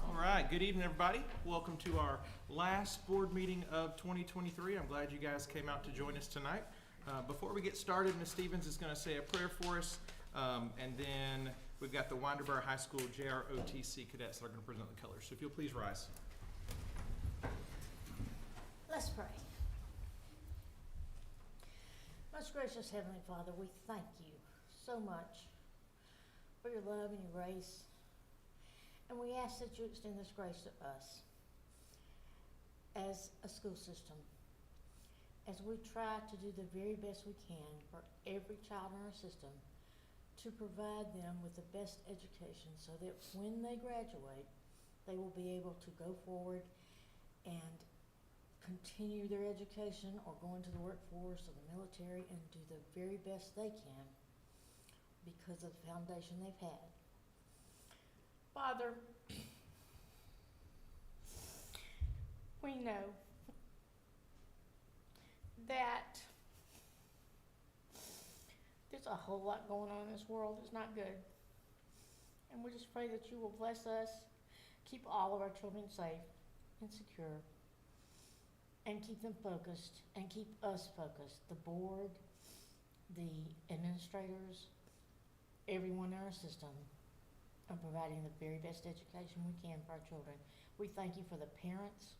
All right, good evening, everybody. Welcome to our last board meeting of 2023. I'm glad you guys came out to join us tonight. Before we get started, Ms. Stevens is going to say a prayer for us, and then we've got the Winterboro High School JROTC cadets that are going to present the colors. So if you'll please rise. Let's pray. Most gracious Heavenly Father, we thank you so much for your love and your grace. And we ask that you extend this grace to us as a school system, as we try to do the very best we can for every child in our system to provide them with the best education so that when they graduate, they will be able to go forward and continue their education or go into the workforce or the military and do the very best they can because of the foundation they've had. Father, we know that there's a whole lot going on in this world that's not good. And we just pray that you will bless us, keep all of our children safe and secure, and keep them focused and keep us focused, the board, the administrators, everyone in our system, on providing the very best education we can for our children. We thank you for the parents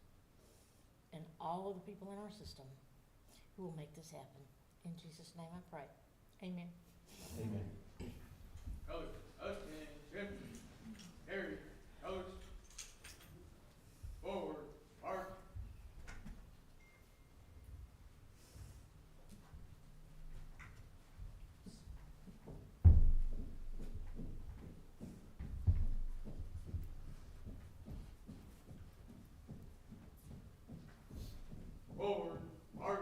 and all of the people in our system who will make this happen. In Jesus' name I pray. Amen. Amen. Colors, attention, Harry, colors, forward, march. Forward, march.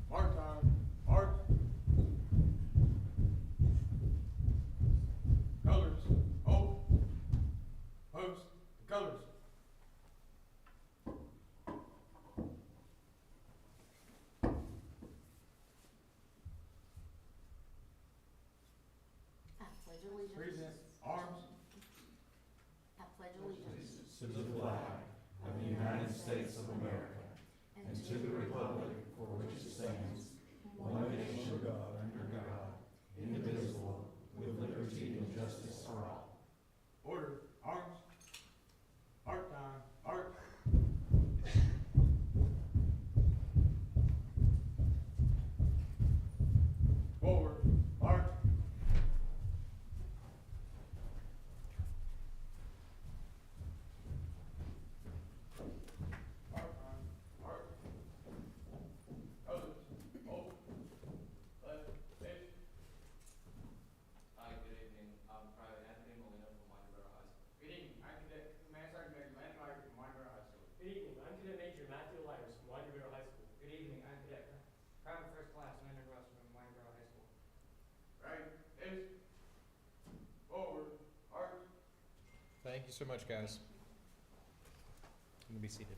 March time, march. Colors, hold, post, colors. I pledge allegiance. Present, arms. I pledge allegiance To the flag of the United States of America and to the republic for which it stands, one nation under God, indivisible, with liberty and justice for all. Order, arms. March time, march. Forward, march. March time, march. Colors, hold. Left, face. Hi, good evening. I'm Private Anthony Molina from Winterboro High School. Good evening, I'm Cadet Command Sergeant Major Landon Myers from Winterboro High School. Good evening, I'm Cadet Major Matthew Lyers from Winterboro High School. Good evening. I'm Cadet Private First Class Amanda Gross from Winterboro High School. Right, face. Forward, march. Thank you so much, guys. You can be seated.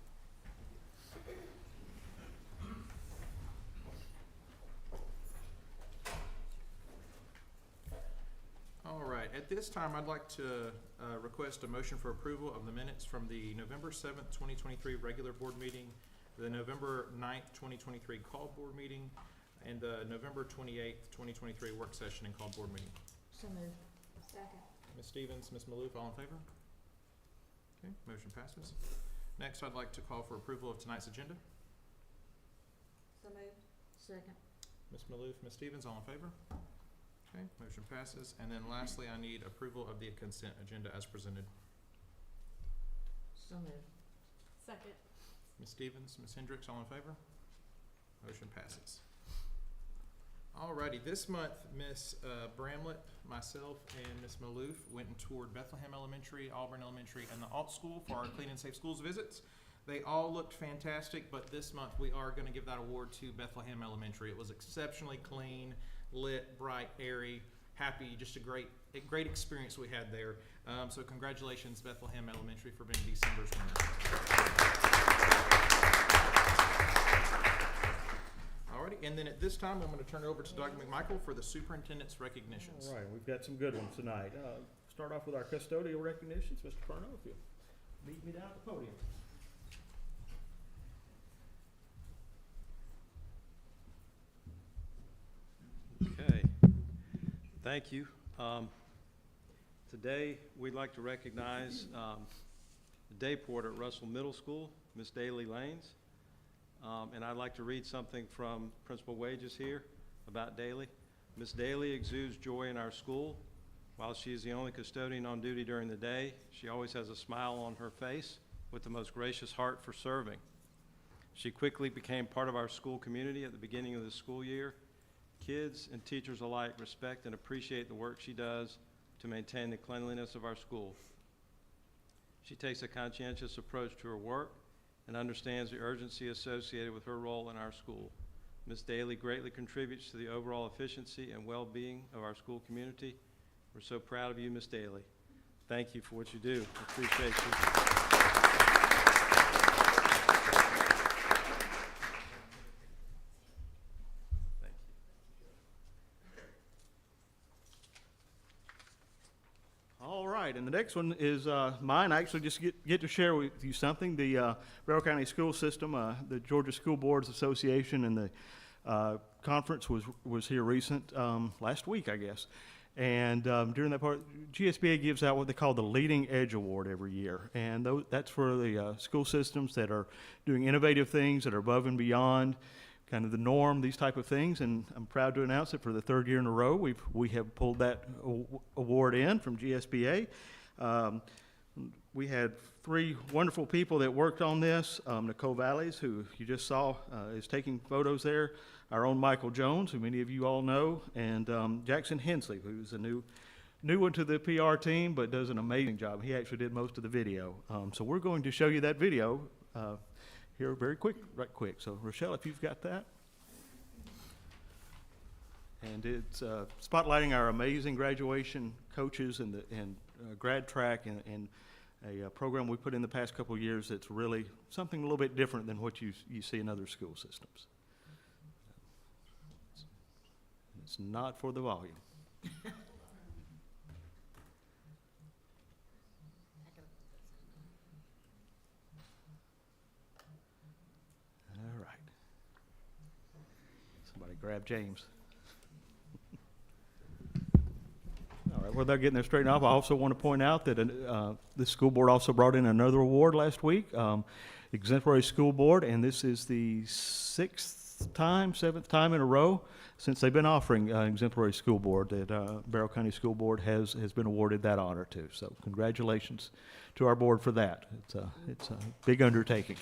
All right, at this time, I'd like to request a motion for approval of the minutes from the November 7th, 2023 regular board meeting, the November 9th, 2023 call board meeting, and the November 28th, 2023 work session and call board meeting. So moved. Second. Ms. Stevens, Ms. Maloof, all in favor? Okay, motion passes. Next, I'd like to call for approval of tonight's agenda. So moved. Second. Ms. Maloof, Ms. Stevens, all in favor? Okay, motion passes. And then lastly, I need approval of the consent agenda as presented. So moved. Second. Ms. Stevens, Ms. Hendricks, all in favor? Motion passes. Alrighty, this month, Ms. Bramlett, myself, and Ms. Maloof went and toured Bethlehem Elementary, Auburn Elementary, and the Alt School for our Clean and Safe Schools visits. They all looked fantastic, but this month we are going to give that award to Bethlehem Elementary. It was exceptionally clean, lit, bright, airy, happy, just a great experience we had there. So congratulations, Bethlehem Elementary, for being December's winner. then at this time, I'm going to turn it over to Dr. McMichael for the superintendent's recognitions. All right, we've got some good ones tonight. Start off with our custodial recognitions. Mr. Furno, if you'll meet me down at the podium. Okay, thank you. Today, we'd like to recognize the day porter at Russell Middle School, Miss Daly Lanes. And I'd like to read something from Principal Wages here about Daly. Miss Daly exudes joy in our school. While she is the only custodian on duty during the day, she always has a smile on her face with the most gracious heart for serving. She quickly became part of our school community at the beginning of the school year. Kids and teachers alike respect and appreciate the work she does to maintain the cleanliness of our school. She takes a conscientious approach to her work and understands the urgency associated with her role in our school. Ms. Daly greatly contributes to the overall efficiency and well-being of our school community. We're so proud of you, Ms. Daly. Thank you for what you do. Appreciate you. Thank you. All right, and the next one is mine. I actually just get to share with you something. The Barrow County School System, the Georgia School Boards Association, and the conference was here recent last week, I guess. And during that part, GSBA gives out what they call the Leading Edge Award every year. And that's for the school systems that are doing innovative things that are above and beyond kind of the norm, these type of things. And I'm proud to announce that for the third year in a row, we have pulled that award in from GSBA. We had three wonderful people that worked on this. Nicole Valleys, who you just saw, is taking photos there. Our own Michael Jones, who many of you all know, and Jackson Hensley, who's a new one to the PR team, but does an amazing job. He actually did most of the video. So we're going to show you that video here right quick. So Rochelle, if you've got that. And it's spotlighting our amazing graduation coaches and grad track and a program we put in the past couple of years that's really something a little bit different than what you see in other school systems. It's not for the volume. All right. Somebody grab James. All right, well, they're getting there straightened up. I also want to point out that the school board also brought in another award last week, Exemplary School Board, and this is the seventh time in a row since they've been offering Exemplary School Board that Barrow County School Board has been awarded that honor to. So congratulations to our board for that. It's a big undertaking.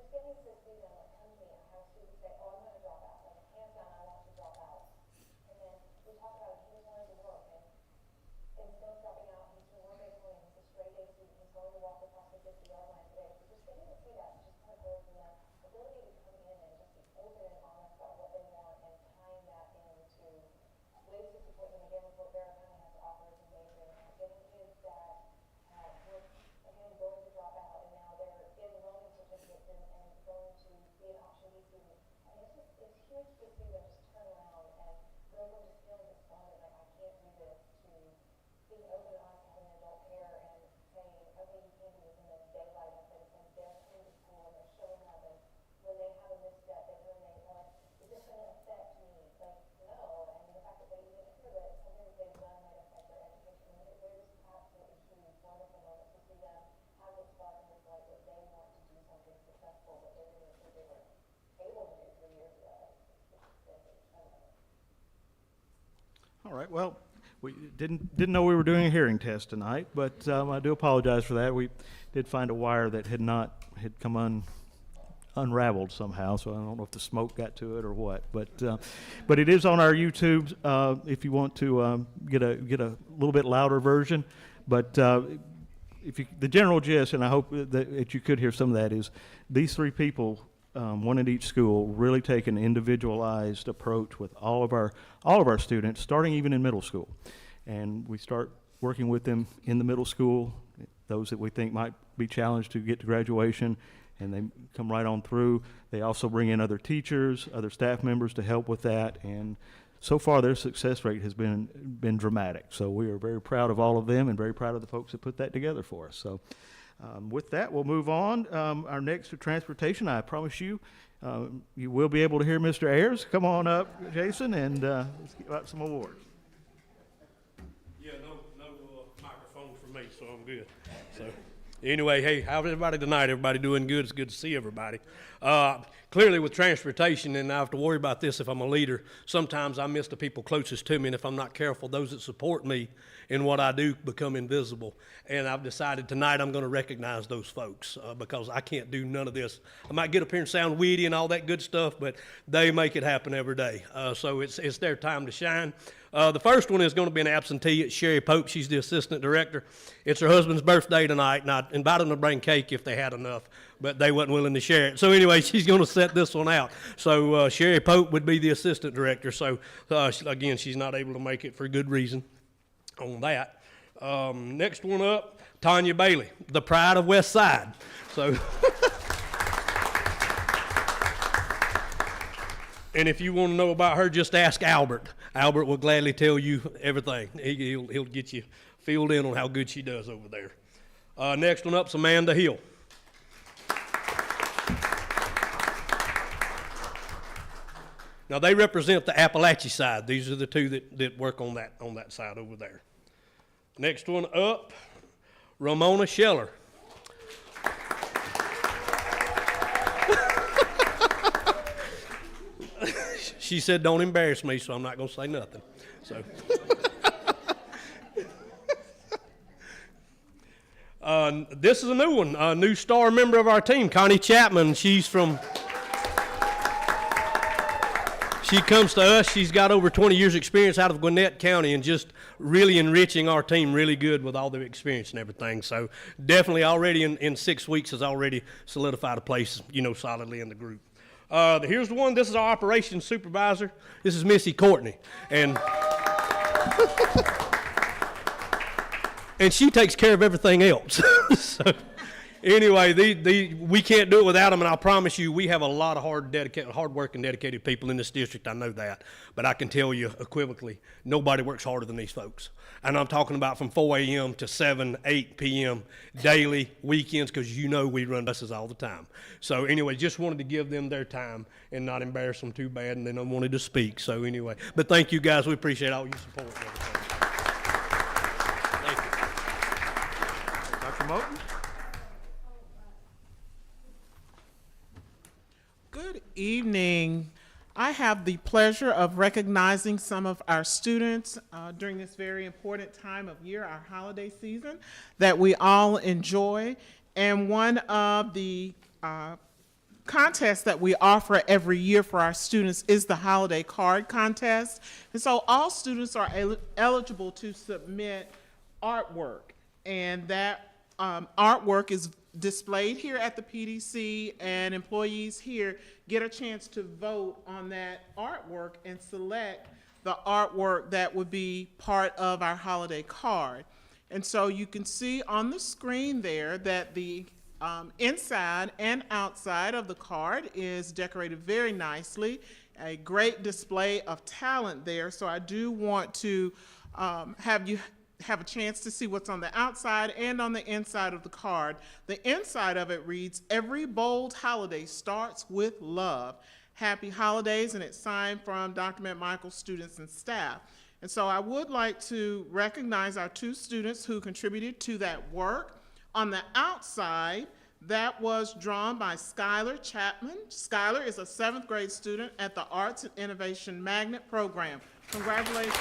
just getting to see them, like, come to me, I have students say, oh, I'm gonna drop out, like, hands down, I want to drop out. And then we talk about he was wanting to work, and instead of dropping out, he's been working at home, he's a straight A student, he's going to walk across the 50-yard line today. So just getting to see that, just kind of goes from the ability to come in and just be open and honest about what they want and tying that into ways to support them. Again, with what Barrow County has to offer is amazing. Getting kids that were, again, going to drop out and now they're getting learning certificates and going to be an option B student. I mean, it's huge to see them just turn around and go from just feeling despondent, like I can't do this, to being open and honest, having adult care and saying, okay, you can do this, and then daylight efforts, and they're coming to school and they're showing up, and when they have a misstep, they come and they like, is this going to affect me? Like, no. And the fact that they even hear that something that they've done might affect their education, they're just absolutely huge, wonderful moments to see them have this spark and this light that they want to do something successful that they didn't think they were able to do 3 years ago. I don't know. All right, well, we didn't know we were doing a hearing test tonight, but I do apologize for that. We did find a wire that had come unraveled somehow, so I don't know if the smoke got to it or what. But it is on our YouTube if you want to get a little bit louder version. But the general gist, and I hope that you could hear some of that, is these three people, one at each school, really take an individualized approach with all of our students, starting even in middle school. And we start working with them in the middle school, those that we think might be challenged to get to graduation, and they come right on through. They also bring in other teachers, other staff members to help with that, and so far their success rate has been dramatic. So we are very proud of all of them and very proud of the folks that put that together for us. So with that, we'll move on. Our next to transportation, I promise you, you will be able to hear Mr. Ayers. Come on up, Jason, and let's give out some awards. Yeah, no microphone for me, so I'm good. So anyway, hey, how's everybody tonight? Everybody doing good? It's good to see everybody. Clearly with transportation, and I have to worry about this if I'm a leader, sometimes I miss the people closest to me, and if I'm not careful, those that support me in what I do become invisible. And I've decided tonight I'm going to recognize those folks because I can't do none of this. I might get up here and sound witty and all that good stuff, but they make it happen every day. So it's their time to shine. The first one is going to be an absentee. It's Sherry Pope. She's the assistant director. It's her husband's birthday tonight, and I invited them to bring cake if they had enough, but they wasn't willing to share it. So anyway, she's going to set this one out. So Sherry Pope would be the assistant director. So again, she's not able to make it for good reason on that. Next one up, Tanya Bailey, the pride of West Side. So, and if you want to know about her, just ask Albert. Albert will gladly tell you everything. He'll get you filled in on how good she does over there. Next one up is Amanda Hill. Now they represent the Appalachia side. These are the two that work on that side over there. Next one up, Ramona Scheller. She said, "Don't embarrass me," so I'm not going to say nothing. So, this is a new one, a new star member of our team, Connie Chapman. She comes to us. She's got over 20 years experience out of Gwinnett County and just really enriching our team really good with all the experience and everything. So definitely already in 6 weeks has already solidified a place, solidly in the group. Here's the one. This is our operations supervisor. This is Missy Courtney. And and she takes care of everything else. So anyway, we can't do it without them, and I promise you, we have a lot of hard-working, dedicated people in this district. I know that, but I can tell you equivocally, nobody works harder than these folks. And I'm talking about from 4 a.m. to 7, 8 p.m. daily, weekends, because we run buses all the time. So anyway, just wanted to give them their time and not embarrass them too bad, and then I wanted to speak. So anyway, but thank you guys. We appreciate all your support and everything. Thank you. Dr. Moten? Good evening. I have the pleasure of recognizing some of our students during this very important time of year, our holiday season, that we all enjoy. And one of the contest that we offer every year for our students is the Holiday Card Contest. And so all students are eligible to submit artwork. And that artwork is displayed here at the PDC, and employees here get a chance to vote on that artwork and select the artwork that would be part of our holiday card. And so you can see on the screen there that the inside and outside of the card is decorated very nicely, a great display of talent there. So I do want to have you have a chance to see what's on the outside and on the inside of the card. The inside of it reads, "Every bold holiday starts with love. Happy holidays," and it's signed from Dr. McMichael's students and staff. And so I would like to recognize our two students who contributed to that work. On the outside, that was drawn by Skylar Chapman. Skylar is a 7th grade student at the Arts and Innovation Magnet Program. Congratulations.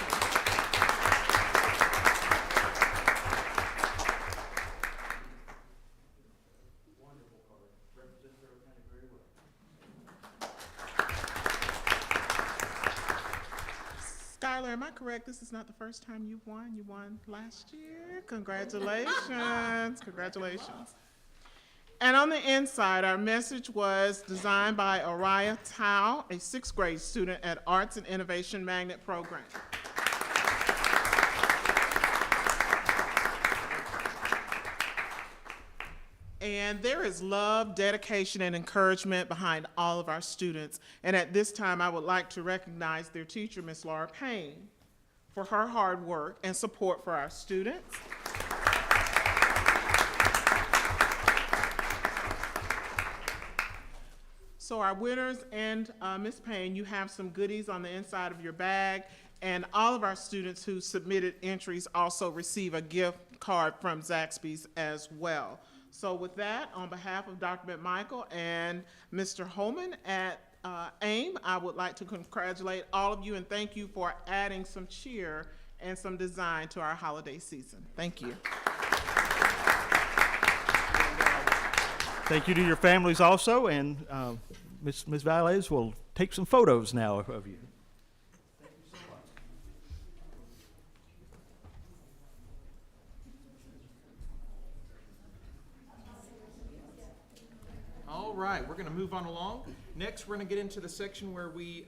Skylar, am I correct? This is not the first time you've won. You won last year. Congratulations. Congratulations. And on the inside, our message was designed by Araya Tao, a 6th grade student at Arts and Innovation Magnet Program. And there is love, dedication, and encouragement behind all of our students. And at this time, I would like to recognize their teacher, Ms. Laura Payne, for her hard work and support for our students. So our winners and Ms. Payne, you have some goodies on the inside of your bag, and all of our students who submitted entries also receive a gift card from Zaxby's as well. So with that, on behalf of Dr. McMichael and Mr. Holman at AIM, I would like to congratulate all of you and thank you for adding some cheer and some design to our holiday season. Thank you. Thank you to your families also, and Ms. Valles will take some photos now of you. All right, we're going to move on along. Next, we're going to get into the section where we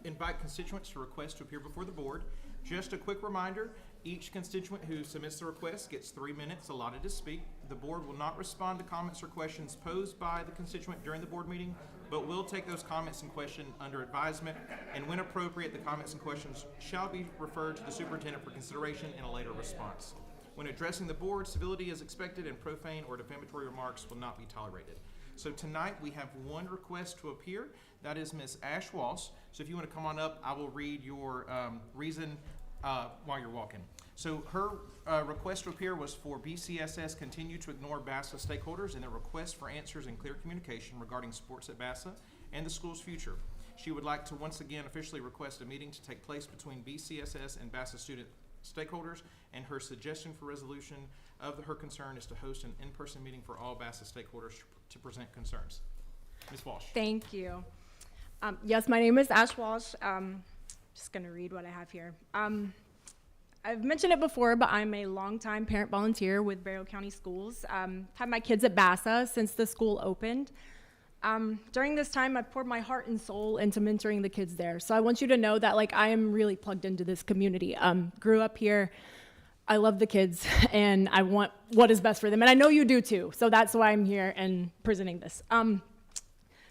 invite constituents to request to appear before the board. Just a quick reminder, each constituent who submits the request gets 3 minutes allotted to speak. The board will not respond to comments or questions posed by the constituent during the board meeting, but will take those comments and questions under advisement, and when appropriate, the comments and questions shall be referred to the superintendent for consideration in a later response. When addressing the board, civility is expected and profane or defamatory remarks will not be tolerated. So tonight we have one request to appear. That is Ms. Ash Walsh. So if you want to come on up, I will read your reason while you're walking. So her request to appear was for BCSS continue to ignore BASA stakeholders in their request for answers and clear communication regarding sports at BASA and the school's future. She would like to once again officially request a meeting to take place between BCSS and BASA student stakeholders, and her suggestion for resolution of her concern is to host an in-person meeting for all BASA stakeholders to present concerns. Ms. Walsh. Thank you. Yes, my name is Ash Walsh. Just going to read what I have here. I've mentioned it before, but I'm a longtime parent volunteer with Barrow County Schools. Had my kids at BASA since the school opened. During this time, I've poured my heart and soul into mentoring the kids there. So I want you to know that I am really plugged into this community. Grew up here. I love the kids, and I want what is best for them. And I know you do too. So that's why I'm here and presenting this.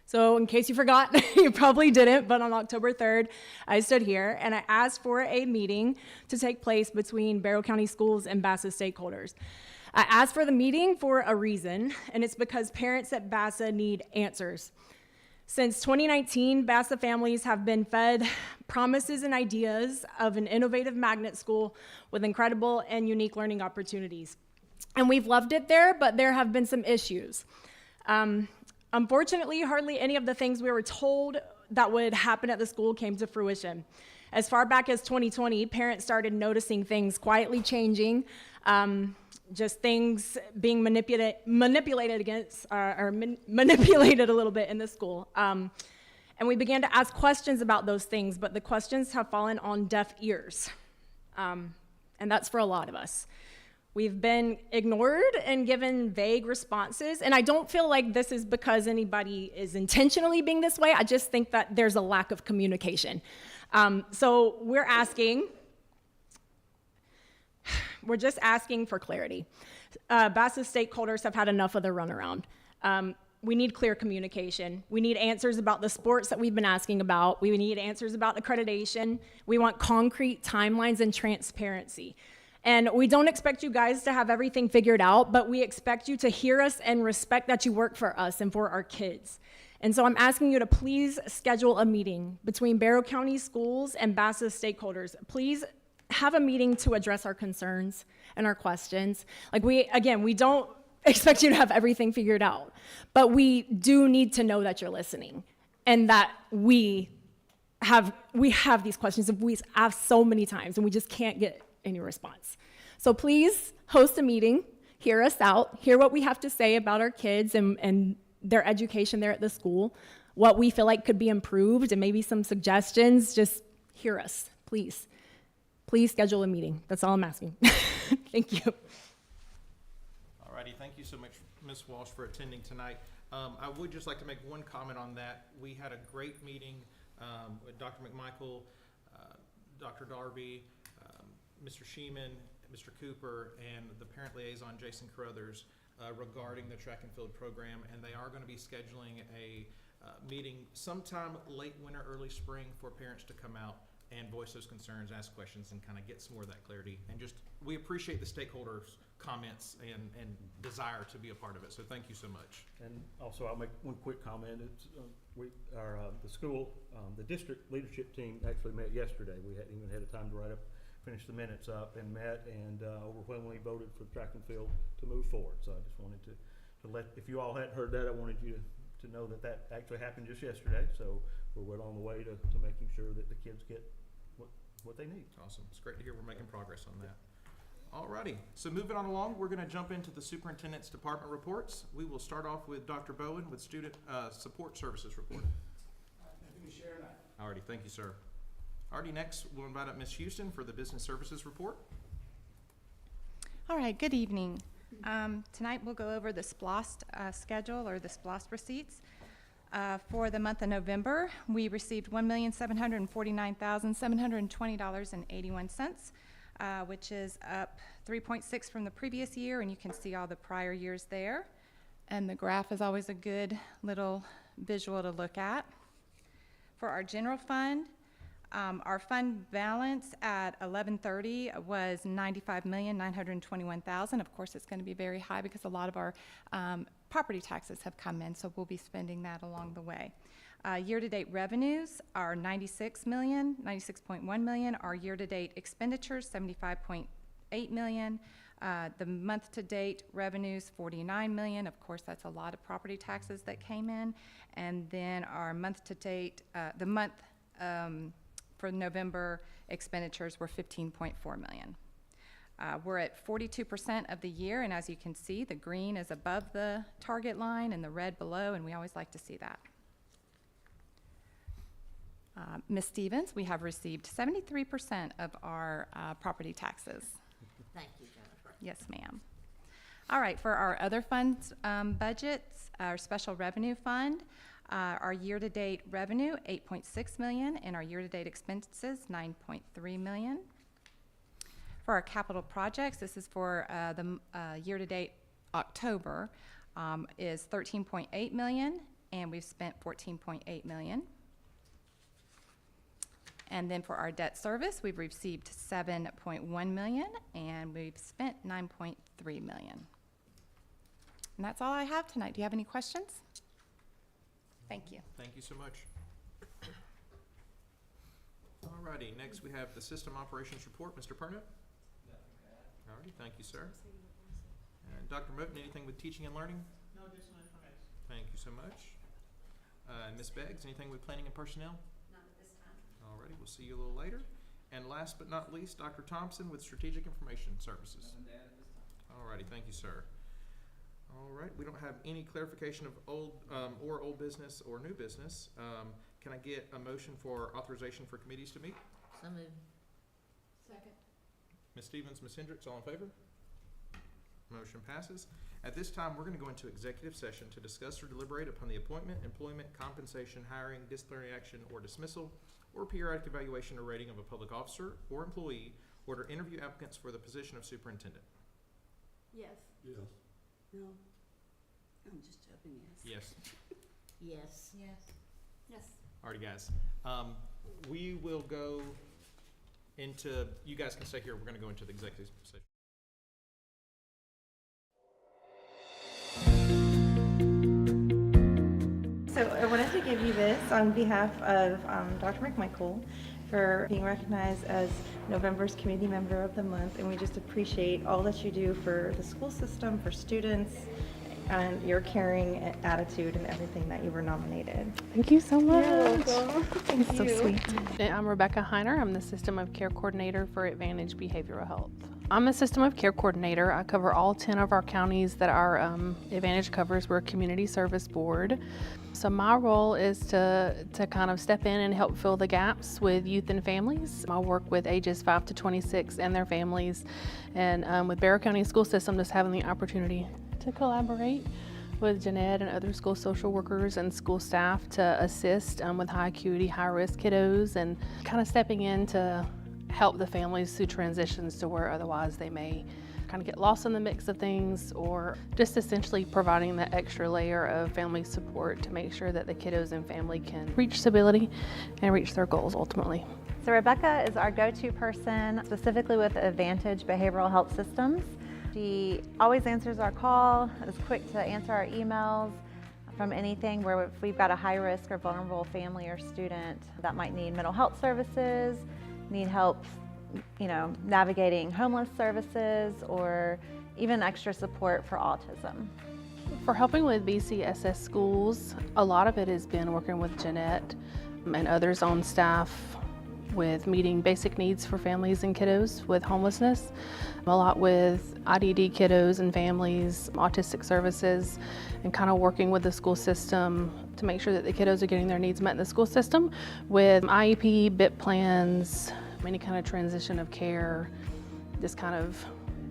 So in case you forgot, you probably didn't, but on October 3rd, I stood here and I asked for a meeting to take place between Barrow County Schools and BASA stakeholders. I asked for the meeting for a reason, and it's because parents at BASA need answers. Since 2019, BASA families have been fed promises and ideas of an innovative magnet school with incredible and unique learning opportunities. And we've loved it there, but there have been some issues. Unfortunately, hardly any of the things we were told that would happen at the school came to fruition. As far back as 2020, parents started noticing things quietly changing just things being manipulated against, manipulated a little bit in the school. And we began to ask questions about those things, but the questions have fallen on deaf ears. And that's for a lot of us. We've been ignored and given vague responses, and I don't feel like this is because anybody is intentionally being this way. I just think that there's a lack of communication. So we're just asking for clarity. BCSS stakeholders have had enough of the runaround. We need clear communication. We need answers about the sports that we've been asking about. We need answers about accreditation. We want concrete timelines and transparency. And we don't expect you guys to have everything figured out, but we expect you to hear us and respect that you work for us and for our kids. And so I'm asking you to please schedule a meeting between Barrow County Schools and BCSS stakeholders. Please have a meeting to address our concerns and our questions. Like we don't expect you to have everything figured out, but we do need to know that you're listening and that we have these questions that we asked so many times and we just can't get any response. So please host a meeting, hear us out, hear what we have to say about our kids and their education there at the school, what we feel like could be improved, and maybe some suggestions. Just hear us, please. Please schedule a meeting. That's all I'm asking. Thank you. All righty, thank you so much, Ms. Walsh, for attending tonight. I would just like to make one comment on that. We had a great meeting with Dr. McMichael, Dr. Darby, Mr. Sheeman, Mr. Cooper, and the parent liaison, Jason Carruthers, regarding the track and field program, and they are going to be scheduling a meeting sometime late winter, early spring for parents to come out and voice those concerns, ask questions, and kind of get some more of that clarity. And just, we appreciate the stakeholders' comments and desire to be a part of it, so thank you so much. And also, I'll make one quick comment. It's, the school, the district leadership team actually met yesterday. We hadn't even had a time to finish the minutes up and met and overwhelmingly voted for the track and field to move forward. So I just wanted to let, if you all hadn't heard that, I wanted you to know that that actually happened just yesterday. So we're well on the way to making sure that the kids get what they need. Awesome. It's great to hear we're making progress on that. Alrighty, so moving on along, we're going to jump into the superintendent's department reports. We will start off with Dr. Bowen with student support services report. Thank you, Sharon. Alrighty, thank you, sir. Alrighty, next we'll invite up Ms. Houston for the business services report. All right, good evening. Tonight we'll go over the SPLOST schedule, or the SPLOST receipts. For the month of November, we received $1,749,720.81, which is up 3.6 from the previous year, and you can see all the prior years there. And the graph is always a good little visual to look at. For our general fund, our fund balance at 11/30 was $95,921,000. Of course, it's going to be very high because a lot of our property taxes have come in, so we'll be spending that along the way. Year-to-date revenues are $96.1 million. Our year-to-date expenditures, $75.8 million. The month-to-date revenues, $49 million. Of course, that's a lot of property taxes that came in. And then our month-to-date, for November expenditures were $15.4 million. We're at 42% of the year, and as you can see, the green is above the target line and the red below, and we always like to see that. Ms. Stevens, we have received 73% of our property taxes. Thank you, Jennifer. Yes, ma'am. All right, for our other funds budgets, our special revenue fund, our year-to-date revenue, $8.6 million, and our year-to-date expenses, $9.3 million. For our capital projects, this is for the year-to-date October, is $13.8 million, and we've spent $14.8 million. And then for our debt service, we've received $7.1 million, and we've spent $9.3 million. And that's all I have tonight. Do you have any questions? Thank you. Thank you so much. Alrighty, next we have the system operations report. Mr. Purnett? Alrighty, thank you, sir. And Dr. Moten, anything with teaching and learning? No additional information. Thank you so much. Ms. Beggs, anything with planning and personnel? Not at this time. Alrighty, we'll see you a little later. And last but not least, Dr. Thompson with strategic information services. All righty, thank you, sir. All right, we don't have any clarification of old business or new business. Can I get a motion for authorization for committees to meet? So moved. Second. Ms. Stevens, Ms. Hendricks, all in favor? Motion passes. At this time, we're going to go into executive session to discuss or deliberate upon the appointment, employment, compensation, hiring, disciplinary action, or dismissal, or periodic evaluation or rating of a public officer or employee, or to interview applicants for the position of superintendent. Yes. Yes. No. I'm just joking, yes. Yes. Yes. Yes. Yes. Alrighty, guys. We will go into, you guys can stay here, we're going to go into the executive session. So I wanted to give you this on behalf of Dr. McMichael for being recognized as November's Community Member of the Month, and we just appreciate all that you do for the school system, for students, and your caring attitude and everything that you were nominated. Thank you so much. You're welcome. Thank So you. sweet. I'm Rebecca Heiner. I'm the System of Care Coordinator for Advantage Behavioral Health. I'm a System of Care Coordinator. I cover all 10 of our counties that our Advantage covers. We're a community service board. So my role is to kind of step in and help fill the gaps with youth and families. I work with ages 5 to 26 and their families. And with Barrow County School System, just having the opportunity to collaborate with Jeanette and other school social workers and school staff to assist with high acuity, high risk kiddos, and kind of stepping in to help the families through transitions to where otherwise they may kind of get lost in the mix of things, or just essentially providing that extra layer of family support to make sure that the kiddos and family can reach stability and reach their goals ultimately. So Rebecca is our go-to person, specifically with Advantage Behavioral Health Systems. She always answers our call, is quick to answer our emails from anything where if we've got a high risk or vulnerable family or student that might need mental health services, need help, navigating homeless services, or even extra support for autism. For helping with BCSS schools, a lot of it has been working with Jeanette and others on staff with meeting basic needs for families and kiddos with homelessness, a lot with IDD kiddos and families, autistic services, and kind of working with the school system to make sure that the kiddos are getting their needs met in the school system with IEP, BIP plans, any kind of transition of care, just kind of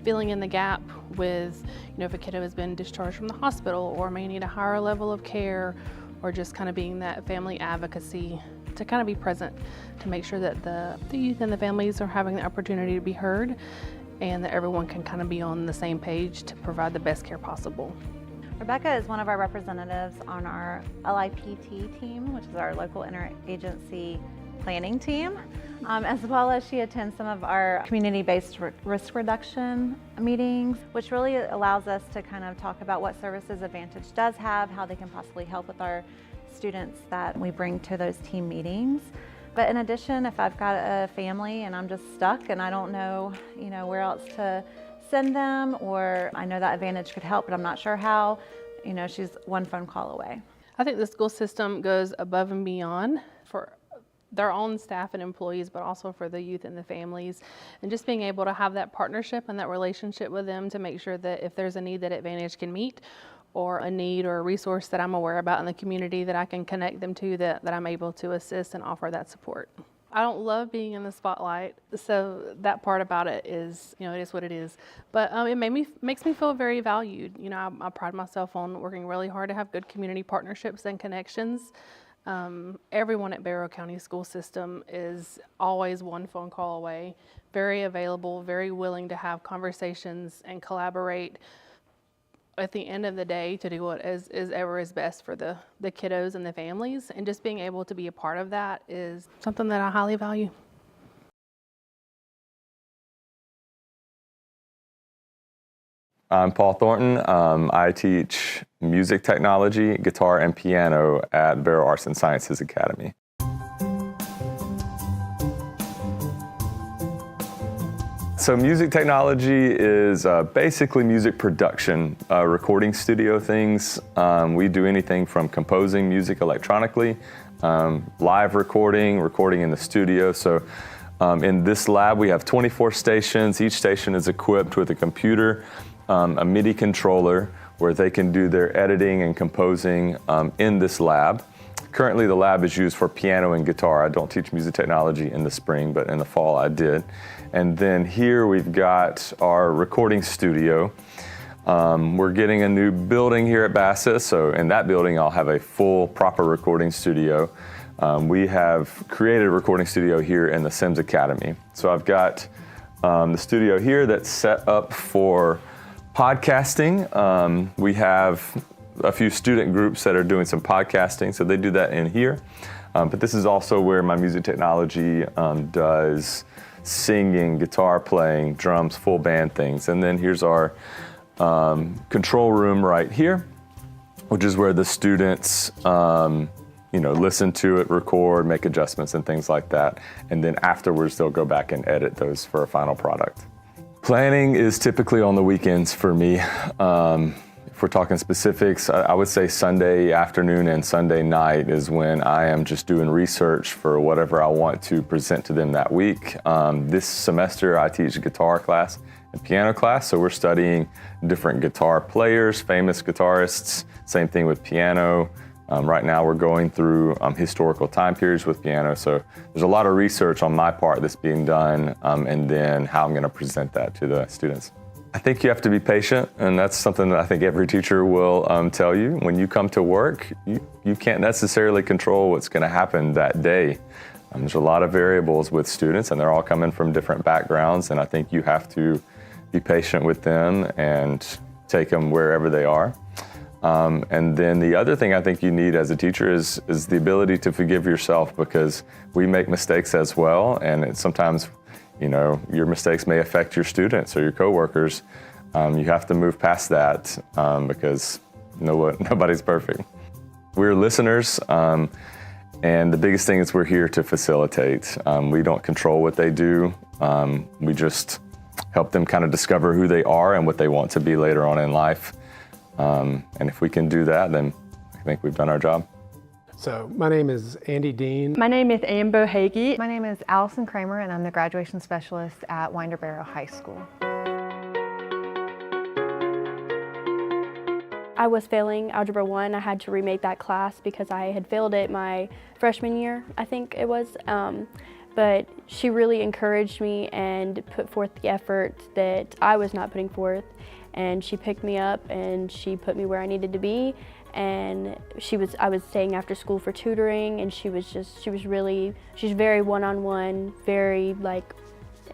filling in the gap with, if a kiddo has been discharged from the hospital or may need a higher level of care, or just kind of being that family advocacy to kind of be present to make sure that the youth and the families are having the opportunity to be heard and that everyone can kind of be on the same page to provide the best care possible. Rebecca is one of our representatives on our LIPT team, which is our local interagency planning team, as well as she attends some of our community-based risk reduction meetings, which really allows us to kind of talk about what services Advantage does have, how they can possibly help with our students that we bring to those team meetings. But in addition, if I've got a family and I'm just stuck and I don't know, where else to send them, or I know that Advantage could help, but I'm not sure how, she's one phone call away. I think the school system goes above and beyond for their own staff and employees, but also for the youth and the families, and just being able to have that partnership and that relationship with them to make sure that if there's a need that Advantage can meet, or a need or a resource that I'm aware about in the community that I can connect them to, that I'm able to assist and offer that support. I don't love being in the spotlight, so that part about it is, it is what it is. But it makes me feel very valued. I pride myself on working really hard to have good community partnerships and connections. Everyone at Barrow County School System is always one phone call away, very available, very willing to have conversations and collaborate at the end of the day to do what is ever is best for the kiddos and the families, and just being able to be a part of that is something that I highly value. I'm Paul Thornton. I teach music technology, guitar, and piano at Barrow Arts and Sciences Academy. So music technology is basically music production, recording studio things. We do anything from composing music electronically, live recording in the studio. So in this lab we have 24 stations. Each station is equipped with a computer a MIDI controller where they can do their editing and composing in this lab. Currently, the lab is used for piano and guitar. I don't teach music technology in the spring, but in the fall I did. And then here we've got our recording studio. We're getting a new building here at BCSS, so in that building I'll have a full, proper recording studio. We have created a recording studio here in the Sims Academy. So I've got the studio here that's set up for podcasting. We have a few student groups that are doing some podcasting, so they do that in here. But this is also where my music technology does singing, guitar playing, drums, full band things. And then here's our control room right here, which is where the students listen to it, record, make adjustments and things like that. And then afterwards, they'll go back and edit those for a final product. Planning is typically on the weekends for me. If we're talking specifics, I would say Sunday afternoon and Sunday night is when I am just doing research for whatever I want to present to them that week. This semester, I teach a guitar class and piano class, so we're studying different guitar players, famous guitarists, same thing with piano. Right now we're going through historical time periods with piano, so there's a lot of research on my part that's being done, and then how I'm going to present that to the students. I think you have to be patient, and that's something that I think every teacher will tell you. When you come to work, you can't necessarily control what's going to happen that day. There's a lot of variables with students, and they're all coming from different backgrounds, and I think you have to be patient with them and take them wherever they are. And then the other thing I think you need as a teacher is the ability to forgive yourself, because we make mistakes as well, and sometimes your mistakes may affect your students or your coworkers. You have to move past that because nobody's perfect. We're listeners, and the biggest thing is we're here to facilitate. We don't control what they do. We just help them kind of discover who they are and what they want to be later on in life. And if we can do that, then I think we've done our job. So my name is Andy Dean. My name is Amber Hagee. My name is Allison Kramer, and I'm the graduation specialist at Winterboro High School. I was failing Algebra 1. I had to remake that class because I had failed it my freshman year, I think it was. But she really encouraged me and put forth the effort that I was not putting forth. And she picked me up and she put me where I needed to be. And I was staying after school for tutoring, and she's very one-on-one, very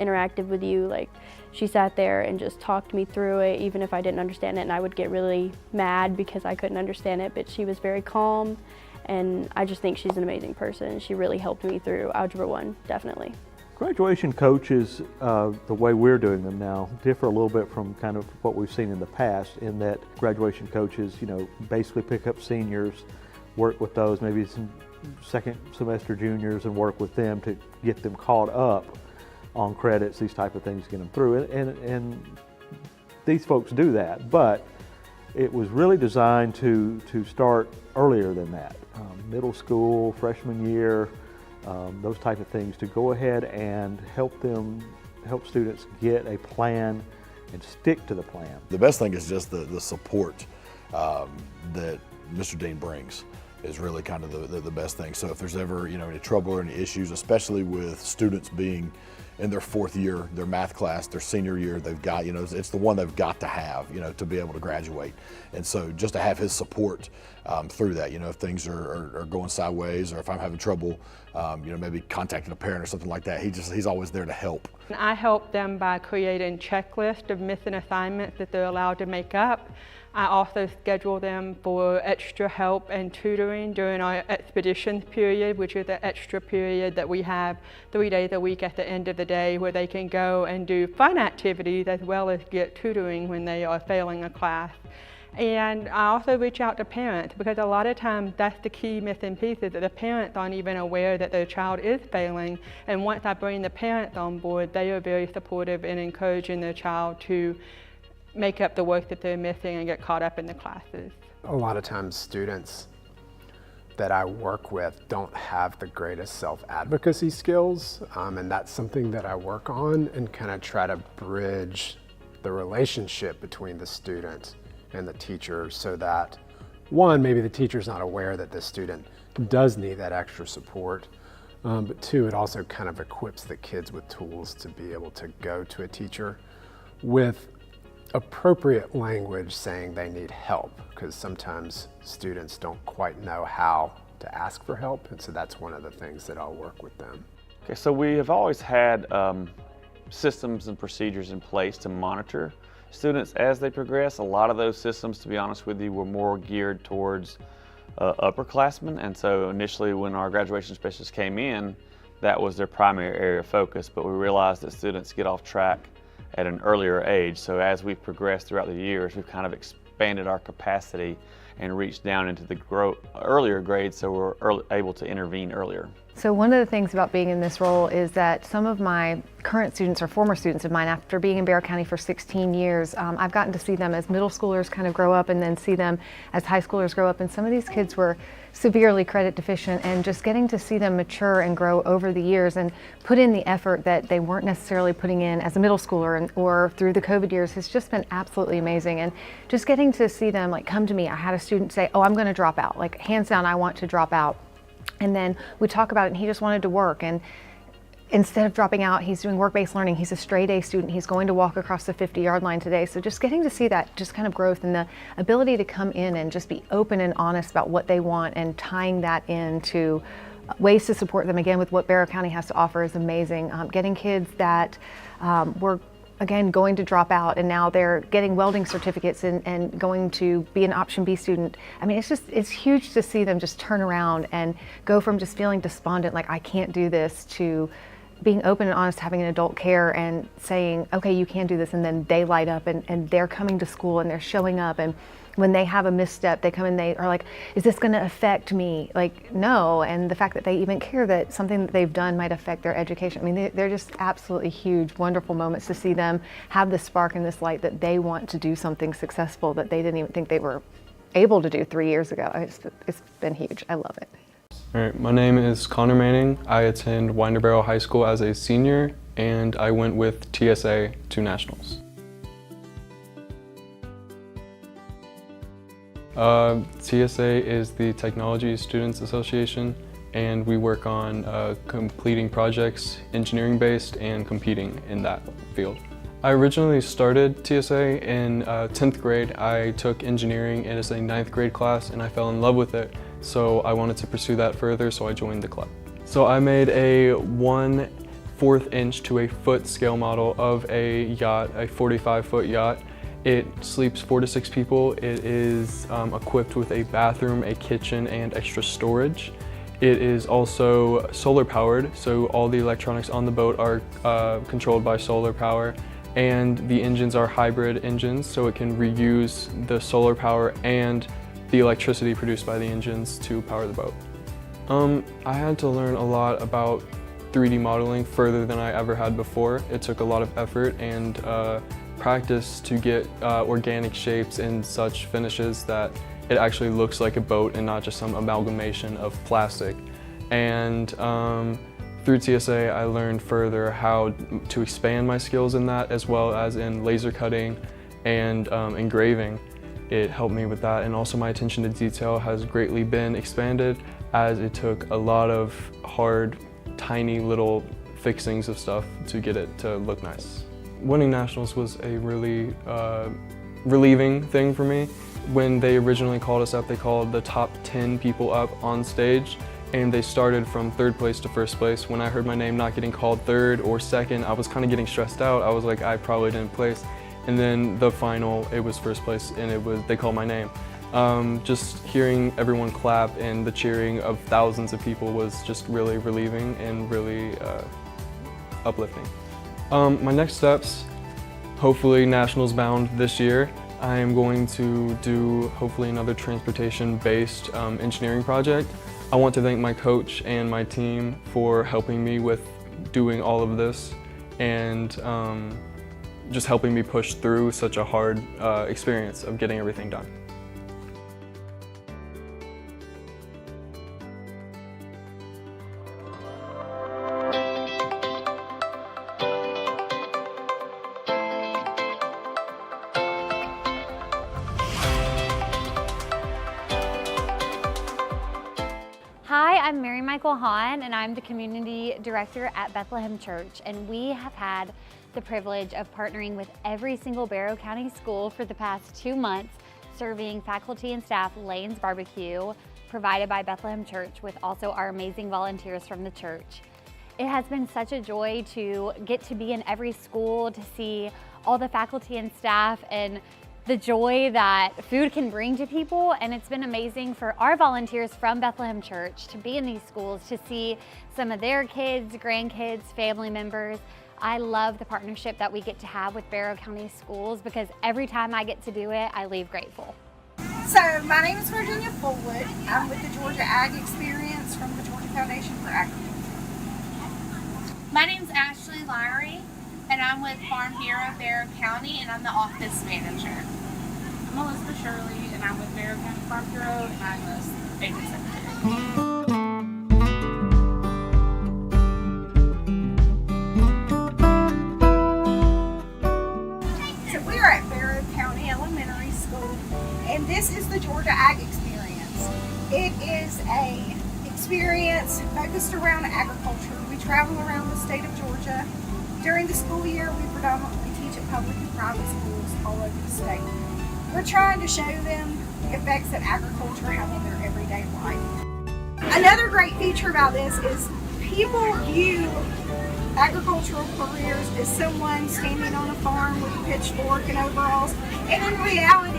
interactive with you. She sat there and just talked me through it, even if I didn't understand it, and I would get really mad because I couldn't understand it, but she was very calm, and I just think she's an amazing person. She really helped me through Algebra 1, definitely. Graduation coaches, the way we're doing them now, differ a little bit from kind of what we've seen in the past, in that graduation coaches, basically pick up seniors, work with those, maybe some second semester juniors, and work with them to get them caught up on credits, these type of things, get them through. And these folks do that, but it was really designed to start earlier than that, middle school, freshman year, those type of things, to go ahead and help students get a plan and stick to the plan. The best thing is just the support that Mr. Dean brings is really kind of the best thing. So if there's ever any trouble or any issues, especially with students being in their fourth year, their math class, their senior year, they've got, it's the one they've got to have, to be able to graduate. And so just to have his support through that, if things are going sideways, or if I'm having trouble, maybe contacting a parent or something like that, he's always there to help. I help them by creating checklists of missing assignments that they're allowed to make up. I also schedule them for extra help and tutoring during our expeditions period, which is an extra period that we have 3 days a week at the end of the day, where they can go and do fun activities as well as get tutoring when they are failing a class. And I also reach out to parents, because a lot of times that's the key missing piece, is that the parents aren't even aware that their child is failing. And once I bring the parents on board, they are very supportive in encouraging their child to make up the work that they're missing and get caught up in the classes. A lot of times students that I work with don't have the greatest self-advocacy skills, and that's something that I work on and kind of try to bridge the relationship between the student and the teacher, so that one, maybe the teacher's not aware that the student does need that extra support, but two, it also kind of equips the kids with tools to be able to go to a teacher with appropriate language saying they need help, because sometimes students don't quite know how to ask for help, and so that's one of the things that I'll work with them. Okay, so we have always had systems and procedures in place to monitor students as they progress. A lot of those systems, to be honest with you, were more geared towards upperclassmen, and so initially when our graduation specialists came in, that was their primary area of focus, but we realized that students get off track at an earlier age. So as we've progressed throughout the years, we've kind of expanded our capacity and reached down into the earlier grades, so we're able to intervene earlier. So one of the things about being in this role is that some of my current students or former students of mine, after being in Barrow County for 16 years, I've gotten to see them as middle schoolers kind of grow up and then see them as high schoolers grow up. And some of these kids were severely credit deficient, and just getting to see them mature and grow over the years and put in the effort that they weren't necessarily putting in as a middle schooler or through the COVID years has just been absolutely amazing. And just getting to see them like come to me. I had a student say, "Oh, I'm going to drop out. Like hands down, I want to drop out." And then we talk about it, and he just wanted to work. And instead of dropping out, he's doing work-based learning. He's a straight A student. He's going to walk across the 50-yard line today. So just getting to see that just kind of growth and the ability to come in and just be open and honest about what they want and tying that into ways to support them again with what Barrow County has to offer is amazing. Getting kids that were again going to drop out and now they're getting welding certificates and going to be an option B student. I mean, it's huge to see them just turn around and go from just feeling despondent, like I can't do this, to being open and honest, having an adult care and saying, okay, you can do this, and then they light up and they're coming to school and they're showing up, and when they have a misstep, they come and they are like, is this going to affect me? Like, no. And the fact that they even care that something that they've done might affect their education. I mean, they're just absolutely huge, wonderful moments to see them have this spark and this light that they want to do something successful that they didn't even think they were able to do 3 years ago. It's been huge. I love it. All right, my name is Connor Manning. I attend Winder Barrow High School as a senior, and I went with TSA to nationals. TSA is the Technology Students Association, and we work on completing projects, engineering-based, and competing in that field. I originally started TSA in 10th grade. I took engineering as a 9th grade class, and I fell in love with it, so I wanted to pursue that further, so I joined the club. So I made a 1/4 inch to a foot scale model of a yacht, a 45-foot yacht. It sleeps 4 to 6 people. It is equipped with a bathroom, a kitchen, and extra storage. It is also solar powered, so all the electronics on the boat are controlled by solar power, and the engines are hybrid engines, so it can reuse the solar power and the electricity produced by the engines to power the boat. I had to learn a lot about 3D modeling further than I ever had before. It took a lot of effort and practice to get organic shapes and such finishes that it actually looks like a boat and not just some amalgamation of plastic. And through TSA, I learned further how to expand my skills in that, as well as in laser cutting and engraving. It helped me with that, and also my attention to detail has greatly been expanded, as it took a lot of hard, tiny little fixings of stuff to get it to look nice. Winning nationals was a really relieving thing for me. When they originally called us up, they called the top 10 people up on stage, and they started from 3rd place to 1st place. When I heard my name not getting called 3rd or 2nd, I was kind of getting stressed out. I was like, I probably didn't place. And then the final, it was 1st place, and they called my name. Just hearing everyone clap and the cheering of thousands of people was just really relieving and really uplifting. My next steps, hopefully nationals bound this year. I am going to do hopefully another transportation-based engineering project. I want to thank my coach and my team for helping me with doing all of this and just helping me push through such a hard experience of getting everything done. Carmichael Hahn, and I'm the Community Director at Bethlehem Church, and we have had the privilege of partnering with every single Barrow County school for the past 2 months, serving faculty and staff Lane's Barbecue, provided by Bethlehem Church, with also our amazing volunteers from the church. It has been such a joy to get to be in every school, to see all the faculty and staff and the joy that food can bring to people. And it's been amazing for our volunteers from Bethlehem Church to be in these schools, to see some of their kids, grandkids, family members. I love the partnership that we get to have with Barrow County Schools, because every time I get to do it, I leave grateful. So my name is Virginia Fullwood. I'm with the Georgia Ag Experience from the Georgia Foundation for Agriculture. My name's Ashley Lowry, and I'm with Farm Hero Barrow County, and I'm the office manager. I'm Elizabeth Shirley, and I'm with Barrow County Farm Bureau, and I'm the agent secretary. So we are at Barrow County Elementary School, and this is the Georgia Ag Experience. It is a experience focused around agriculture. We travel around the state of Georgia. During the school year, we predominantly teach at public and private schools all over the state. We're trying to show them the effects that agriculture have on their everyday life. Another great feature about this is people view agricultural careers as someone standing on a farm with a pitchfork and overalls, and in reality,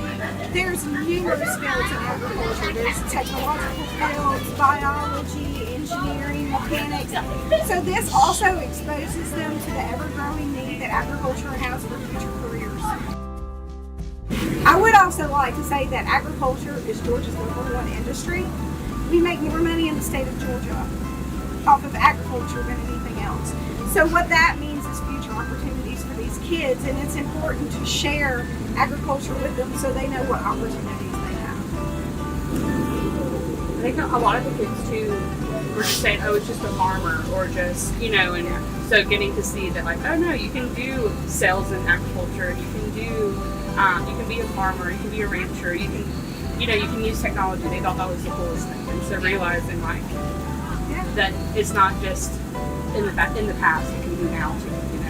there's numerous fields in agriculture. There's technological fields, biology, engineering, mechanics. So this also exposes them to the ever-growing need that agriculture has for future careers. I would also like to say that agriculture is Georgia's #1 industry. We make more money in the state of Georgia off of agriculture than anything else. So what that means is future opportunities for these kids, and it's important to share agriculture with them so they know what opportunities they have. I think a lot of the kids too were just saying, oh, it's just a farmer, or just, you know, and so getting to see that, like, oh no, you can do sales in agriculture, you can do, you can be a farmer, you can be a rancher, you can, you know, you can use technology. They thought that was the coolest thing, and so realizing like that it's not just in the past, you can do now too, you know.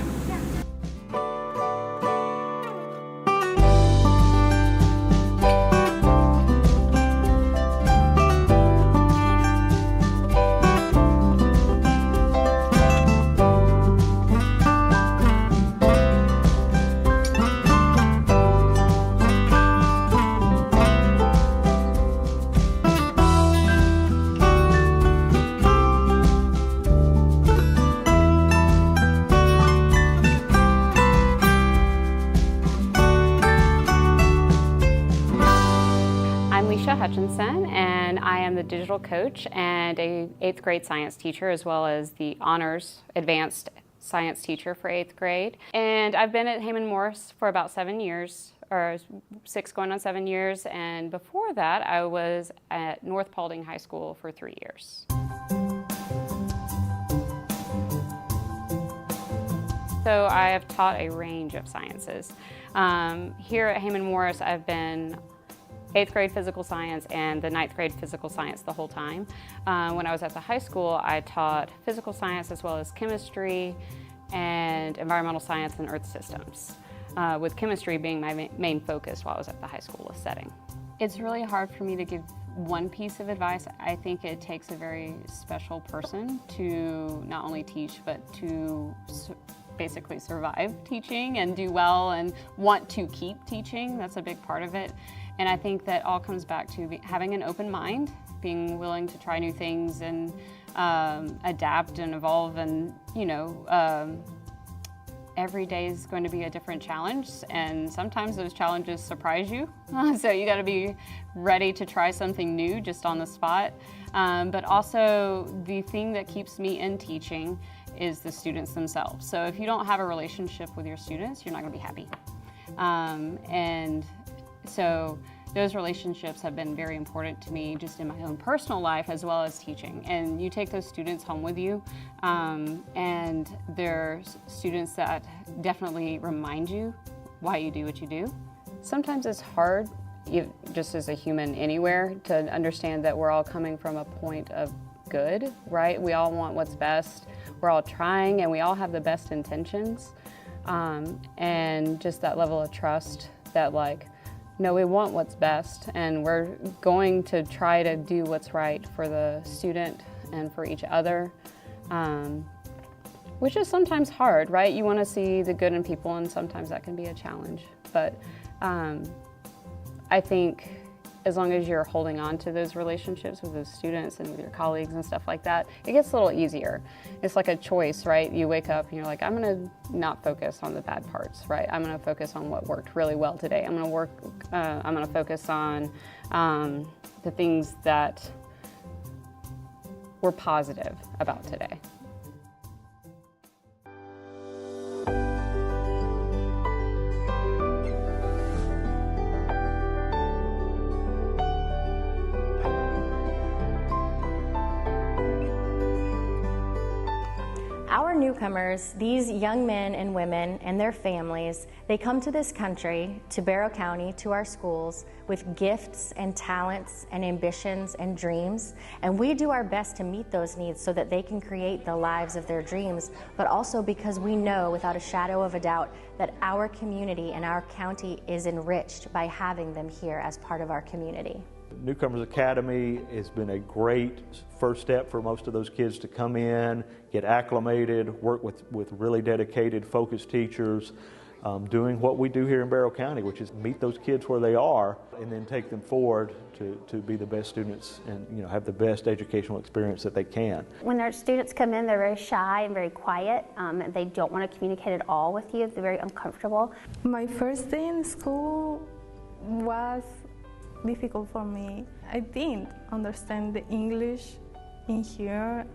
Hutchinson, and I am the digital coach and a 8th grade science teacher, as well as the honors advanced science teacher for 8th grade. And I've been at Heyman Morris for about 7 years, or 6 going on 7 years, and before that I was at North Paulding High School for 3 years. So I have taught a range of sciences. Here at Heyman Morris, I've been 8th grade physical science and the 9th grade physical science the whole time. When I was at the high school, I taught physical science as well as chemistry and environmental science and earth systems, with chemistry being my main focus while I was at the high school setting. It's really hard for me to give one piece of advice. I think it takes a very special person to not only teach, but to basically survive teaching and do well and want to keep teaching. That's a big part of it. And I think that all comes back to having an open mind, being willing to try new things and adapt and evolve, and, you know, every day is going to be a different challenge, and sometimes those challenges surprise you. So you got to be ready to try something new just on the spot. But also the thing that keeps me in teaching is the students themselves. So if you don't have a relationship with your students, you're not going to be happy. And so those relationships have been very important to me just in my own personal life as well as teaching. And you take those students home with you, and they're students that definitely remind you why you do what you do. Sometimes it's hard, just as a human anywhere, to understand that we're all coming from a point of good, right? We all want what's best. We're all trying and we all have the best intentions. And just that level of trust that like, no, we want what's best and we're going to try to do what's right for the student and for each other, which is sometimes hard, right? You want to see the good in people and sometimes that can be a challenge. But I think as long as you're holding on to those relationships with those students and with your colleagues and stuff like that, it gets a little easier. It's like a choice, right? You wake up and you're like, I'm gonna not focus on the bad parts, right? I'm gonna focus on what worked really well today. I'm gonna focus on the things that were positive about today. Our newcomers, these young men and women and their families, they come to this country, to Barrow County, to our schools, with gifts and talents and ambitions and dreams, and we do our best to meet those needs so that they can create the lives of their dreams, but also because we know without a shadow of a doubt that our community and our county is enriched by having them here as part of our community. Newcomers Academy has been a great first step for most of those kids to come in, get acclimated, work with really dedicated, focused teachers, doing what we do here in Barrow County, which is meet those kids where they are and then take them forward to be the best students and have the best educational experience that they can. When our students come in, they're very shy and very quiet. They don't want to communicate at all with you. They're very uncomfortable. My first day in school was difficult for me. I didn't understand the English in here.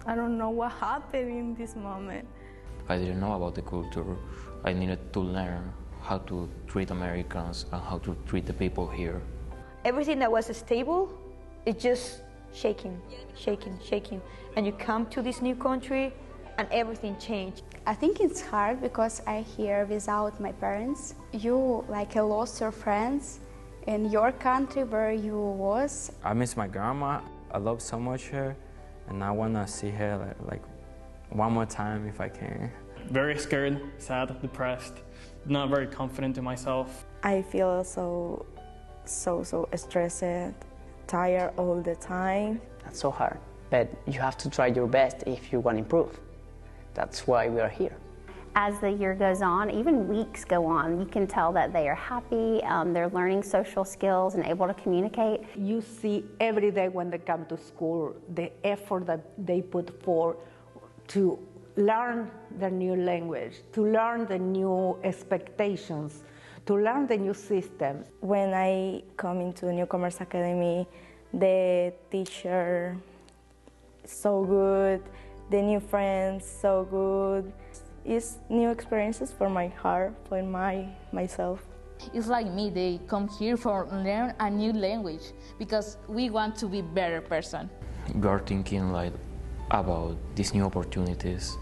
I don't know what happened in this moment. I didn't know about the culture. I needed to learn how to treat Americans and how to treat the people here. Everything that was stable is just shaking. And you come to this new country and everything changed. I think it's hard because I'm here without my parents. You lost your friends in your country where you was. I miss my grandma. I love so much her, and I want to see her like one more time if I can. Very scared, sad, depressed, not very confident in myself. I feel so stressed, tired all the time. That's so hard, but you have to try your best if you want to improve. That's why we are here. As the year goes on, even weeks go on, you can tell that they are happy, they're learning social skills and able to communicate. You see every day when they come to school the effort that they put forth to learn the new language, to learn the new expectations, to learn the new systems. When I come into Newcomers Academy, the teacher is so good, the new friends so good. It's new experiences for my heart, for myself. It's like me, they come here for learn a new language because we want to be better person. We are thinking about these new opportunities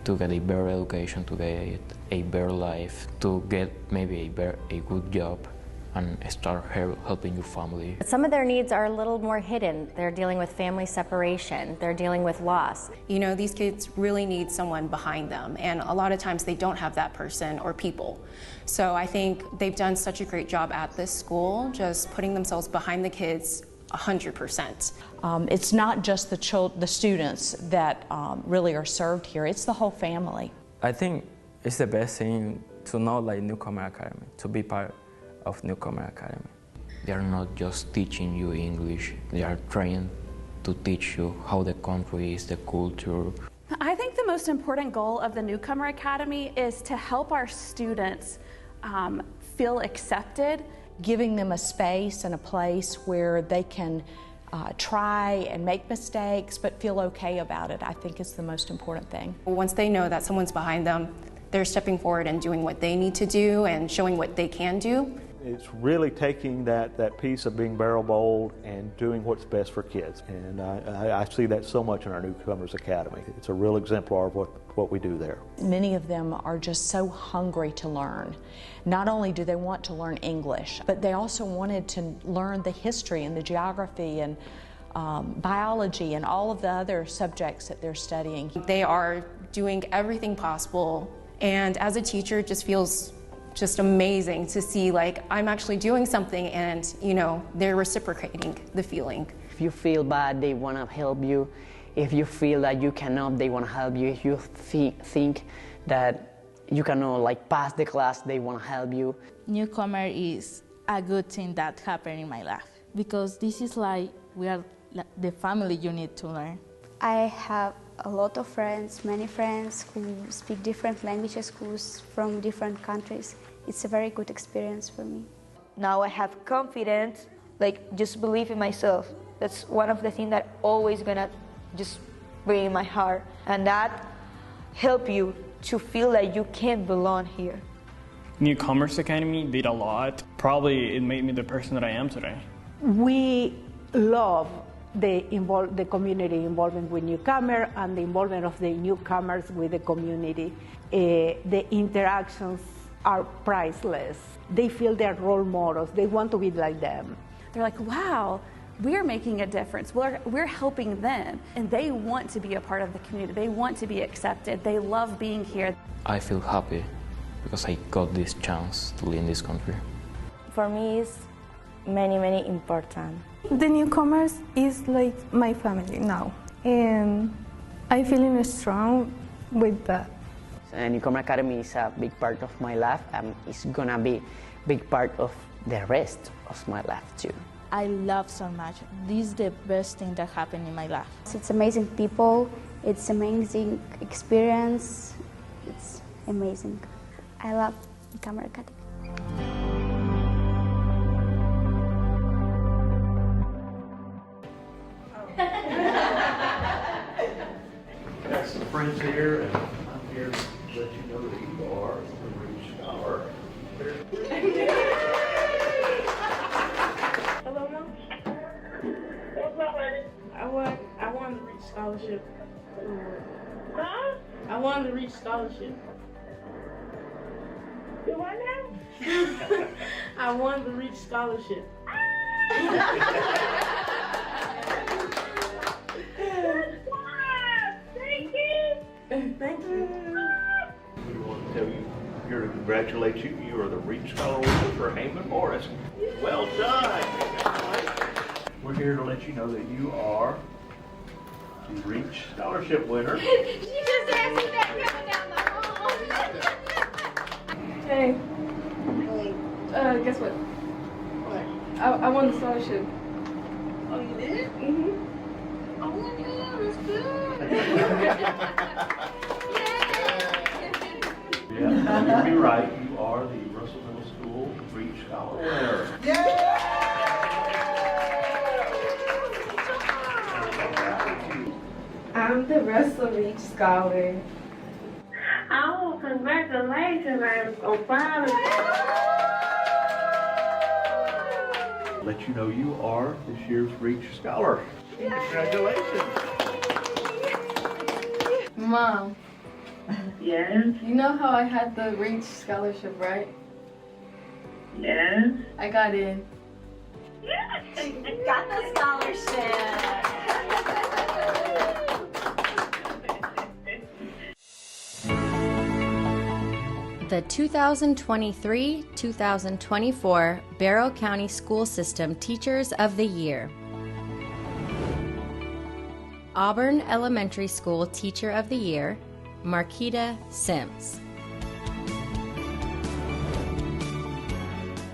to get a better education, to get a better life, to get maybe a good job and start helping your family. Some of their needs are a little more hidden. They're dealing with family separation. They're dealing with loss. You know, these kids really need someone behind them, and a lot of times they don't have that person or people. So I think they've done such a great job at this school, just putting themselves behind the kids 100%. It's not just the students that really are served here, it's the whole family. I think it's the best thing to know Newcomer Academy, to be part of Newcomer Academy. They are not just teaching you English, they are trying to teach you how the country is, the culture. I think the most important goal of the Newcomer Academy is to help our students feel accepted. Giving them a space and a place where they can try and make mistakes but feel okay about it, I think is the most important thing. Once they know that someone's behind them, they're stepping forward and doing what they need to do and showing what they can do. It's really taking that piece of being barrel bold and doing what's best for kids. And I see that so much in our Newcomers Academy. It's a real exemplar of what we do there. Many of them are just so hungry to learn. Not only do they want to learn English, but they also wanted to learn the history and the geography and biology and all of the other subjects that they're studying. They are doing everything possible, and as a teacher it just feels just amazing to see like I'm actually doing something and they're reciprocating the feeling. If you feel bad, they want to help you. If you feel that you cannot, they want to help you. If you think that you cannot like pass the class, they want to help you. Newcomer is a good thing that happened in my life because this is like we are the family you need to learn. I have a lot of friends, many friends who speak different languages, who's from different countries. It's a very good experience for me. Now I have confidence, like just believe in myself. That's one of the things that always gonna just bring in my heart, and that help you to feel like you can belong here. New Commerce Academy did a lot. Probably it made me the person that I am today. We love the community involvement with newcomer and the involvement of the newcomers with the community. The interactions are priceless. They feel they're role models. They want to be like them. They're like, wow, we're making a difference. We're helping them. And they want to be a part of the community. They want to be accepted. They love being here. I feel happy because I got this chance to live in this country. For me, it's many important. The newcomers is like my family now, and I feel strong with that. Newcomer Academy is a big part of my life, and it's gonna be a big part of the rest of my life too. I love so much. This is the best thing that happened in my life. It's amazing people, it's amazing experience, it's amazing. I love Newcomer Academy. Got some friends here, and I'm here to let you know that you are the Reach Scholar. Hello, Mom. What's up, buddy? I won the Reach Scholarship. Huh? I won the Reach Scholarship. You won now? I won the Reach Scholarship. Thank you. Thank you. We want to tell you, here to congratulate you. You are the Reach Scholar winner for Heyman Morris. Well done. We're here to let you know that you are the Reach Scholarship winner. She just asked me that coming down the hall. Hey. Guess what? What? I won the scholarship. Oh, you did? Mm-hmm. Oh my God, that's good. Yeah, you're right. You are the Russell Middle School Reach Scholar winner. I'm the Russell Reach Scholar. Oh, congratulations, I'm so proud of you. Let you know you are this year's Reach Scholar. Congratulations. Mom. Yes? You know how I had the Reach Scholarship, right? Yes? I got in. Got the scholarship. The 2023-2024 Barrow County School System Teachers of the Year. Auburn Elementary School Teacher of the Year, Marquita Sims.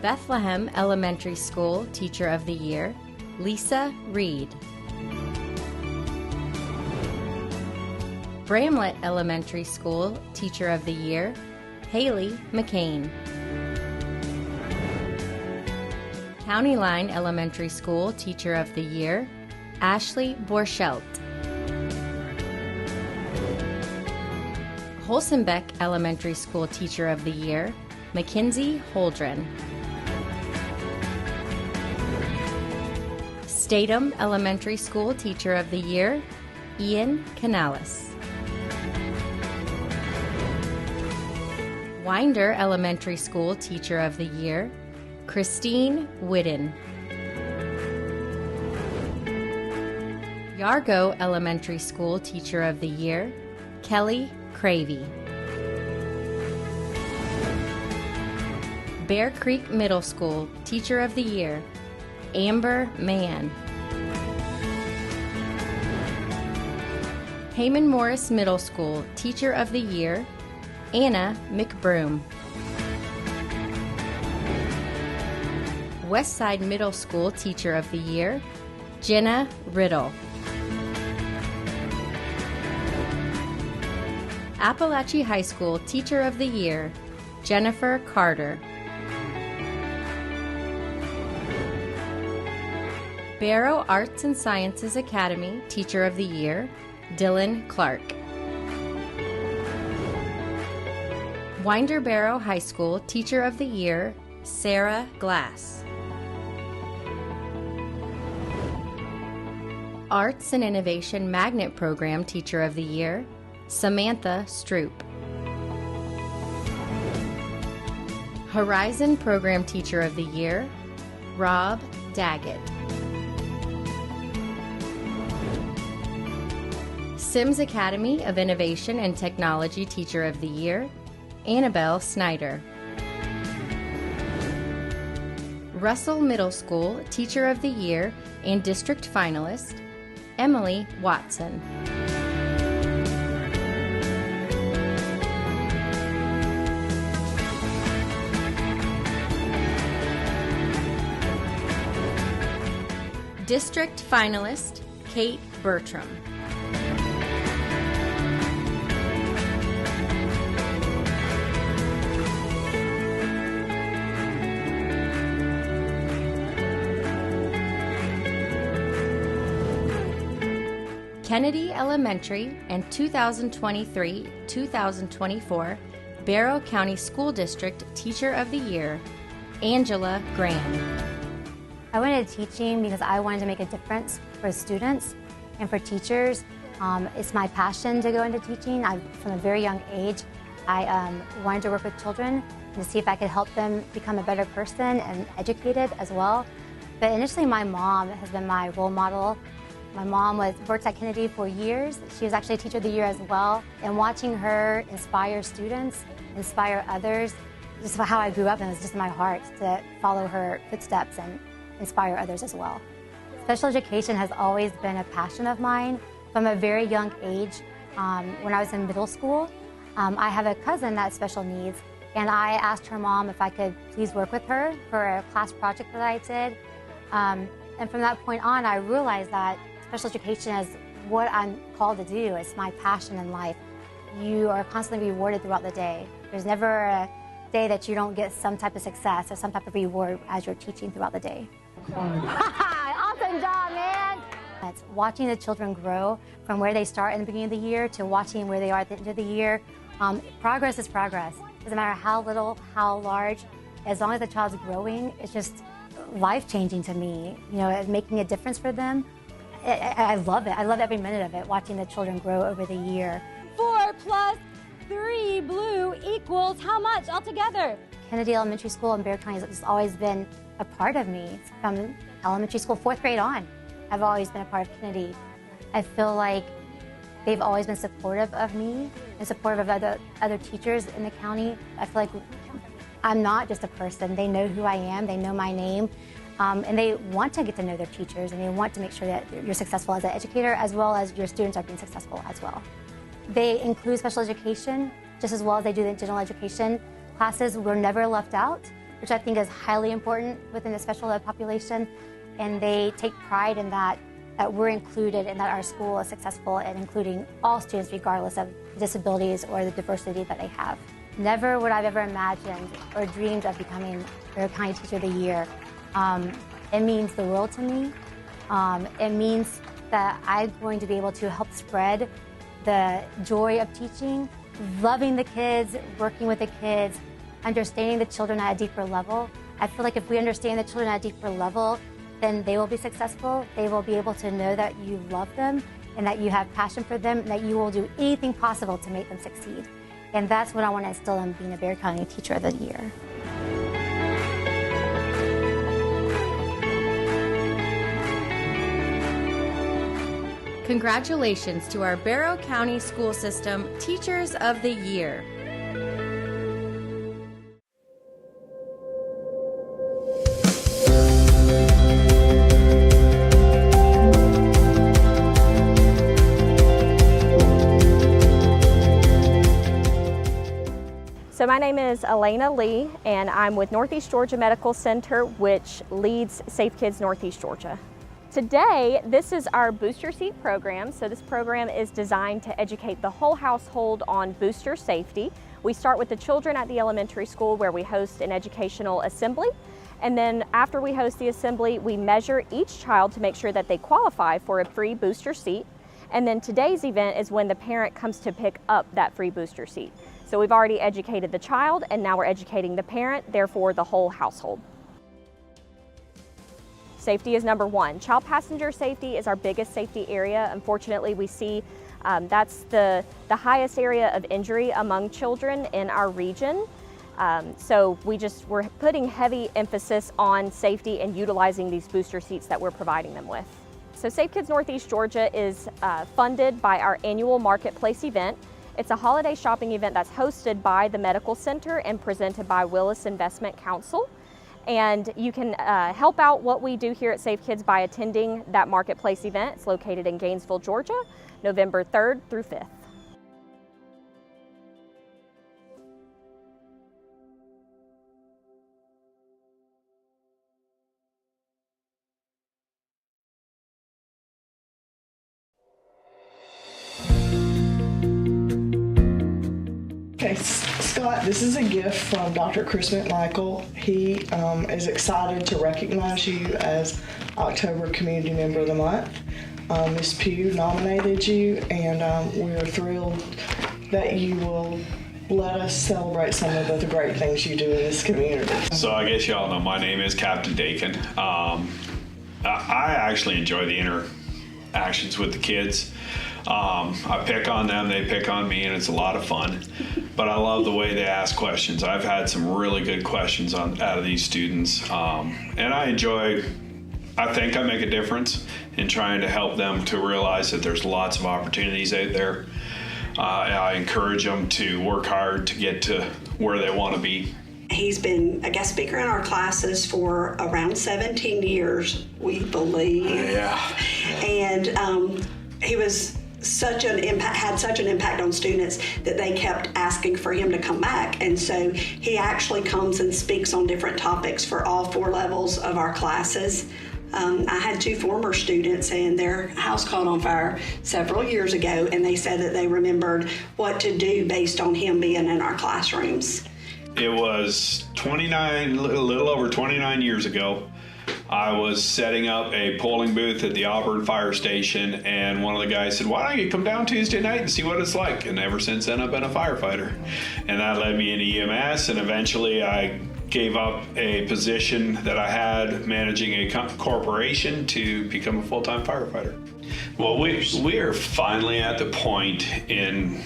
Bethlehem Elementary School Teacher of the Year, Lisa Reed. Bramlett Elementary School Teacher of the Year, Haley McCain. County Line Elementary School Teacher of the Year, Ashley Borschelt. Holsenbeck Elementary School Teacher of the Year, Mackenzie Holdren. Statham Elementary School Teacher of the Year, Ian Canales. Winder Elementary School Teacher of the Year, Christine Whidden. Yargo Elementary School Teacher of the Year, Kelly Cravey. Bear Creek Middle School Teacher of the Year, Amber Mann. Heyman Morris Middle School Teacher of the Year, Anna McBroom. Westside Middle School Teacher of the Year, Jenna Riddle. Appalachia High School Teacher of the Year, Jennifer Carter. Barrow Arts and Sciences Academy Teacher of the Year, Dylan Clark. Winder Barrow High School Teacher of the Year, Sarah Glass. Arts and Innovation Magnet Program Teacher of the Year, Samantha Stroop. Horizon Program Teacher of the Year, Rob Daggett. Sims Academy of Innovation and Technology Teacher of the Year, Annabelle Snyder. Russell Middle School Teacher of the Year and District Finalist, Emily Watson. District Finalist, Kate Bertram. Kennedy Elementary and 2023-2024 Barrow County School District Teacher of the Year, Angela Graham. I went into teaching because I wanted to make a difference for students and for teachers. It's my passion to go into teaching. From a very young age, I wanted to work with children and to see if I could help them become a better person and educated as well. But initially, my mom has been my role model. My mom worked at Kennedy for years. She was actually a Teacher of the Year as well. And watching her inspire students, inspire others, just how I grew up, and it was just in my heart to follow her footsteps and inspire others as well. Special education has always been a passion of mine from a very young age. When I was in middle school, I have a cousin that has special needs, and I asked her mom if I could please work with her for a class project that I did. And from that point on, I realized that special education is what I'm called to do. It's my passion in life. You are constantly rewarded throughout the day. There's never a day that you don't get some type of success or some type of reward as you're teaching throughout the day. Awesome job, man! It's watching the children grow from where they start in the beginning of the year to watching where they are at the end of the year. Progress is progress. Doesn't matter how little, how large, as long as the child's growing, it's just life-changing to me. You know, making a difference for them. I love it. I love every minute of it, watching the children grow over the year. 4 + 3 blue equals how much altogether? Kennedy Elementary School in Bear County has just always been a part of me. From elementary school, 4th grade on, I've always been a part of Kennedy. I feel like they've always been supportive of me and supportive of other teachers in the county. I feel like I'm not just a person. They know who I am. They know my name. And they want to get to know their teachers, and they want to make sure that you're successful as an educator as well as your students are being successful as well. They include special education just as well as they do the general education classes. We're never left out, which I think is highly important within the special ed population. And they take pride in that we're included and that our school is successful in including all students regardless of disabilities or the diversity that they have. Never would I've ever imagined or dreamed of becoming Bear County Teacher of the Year. It means the world to me. It means that I'm going to be able to help spread the joy of teaching, loving the kids, working with the kids, understanding the children at a deeper level. I feel like if we understand the children at a deeper level, then they will be successful. They will be able to know that you love them and that you have passion for them and that you will do anything possible to make them succeed. And that's what I want to instill in being a Bear County Teacher of the Year. Congratulations to our Barrow County School System Teachers of the Year. So my name is Elena Lee, and I'm with Northeast Georgia Medical Center, which leads Safe Kids Northeast Georgia. Today, this is our booster seat program. So this program is designed to educate the whole household on booster safety. We start with the children at the elementary school where we host an educational assembly. And then after we host the assembly, we measure each child to make sure that they qualify for a free booster seat. And then today's event is when the parent comes to pick up that free booster seat. So we've already educated the child, and now we're educating the parent, therefore the whole household. Safety is number one. Child passenger safety is our biggest safety area. Unfortunately, we see that's the highest area of injury among children in our region. So we're putting heavy emphasis on safety and utilizing these booster seats that we're providing them with. So Safe Kids Northeast Georgia is funded by our annual marketplace event. It's a holiday shopping event that's hosted by the Medical Center and presented by Willis Investment Council. And you can help out what we do here at Safe Kids by attending that marketplace event. It's located in Gainesville, Georgia, November 3rd through 5th. Okay, Scott, this is a gift from Dr. Chris McMichael. He is excited to recognize you as October Community Member of the Month. Ms. Pugh nominated you, and we're thrilled that you will let us celebrate some of the great things you do in this community. So I guess y'all know my name is Captain Dakin. I actually enjoy the interactions with the kids. I pick on them, they pick on me, and it's a lot of fun. But I love the way they ask questions. I've had some really good questions out of these students. And I think I make a difference in trying to help them to realize that there's lots of opportunities out there. I encourage them to work hard to get to where they want to be. He's been a guest speaker in our classes for around 17 years, we believe. Yeah. And he was had such an impact on students that they kept asking for him to come back. And so he actually comes and speaks on different topics for all 4 levels of our classes. I had 2 former students, and their house caught on fire several years ago, and they said that they remembered what to do based on him being in our classrooms. It was a little over 29 years ago. I was setting up a polling booth at the Auburn Fire Station, and one of the guys said, "Why don't you come down Tuesday night and see what it's like?" And ever since then, I've been a firefighter. And that led me into EMS, and eventually I gave up a position that I had managing a corporation to become a full-time firefighter. Well, we are finally at the point in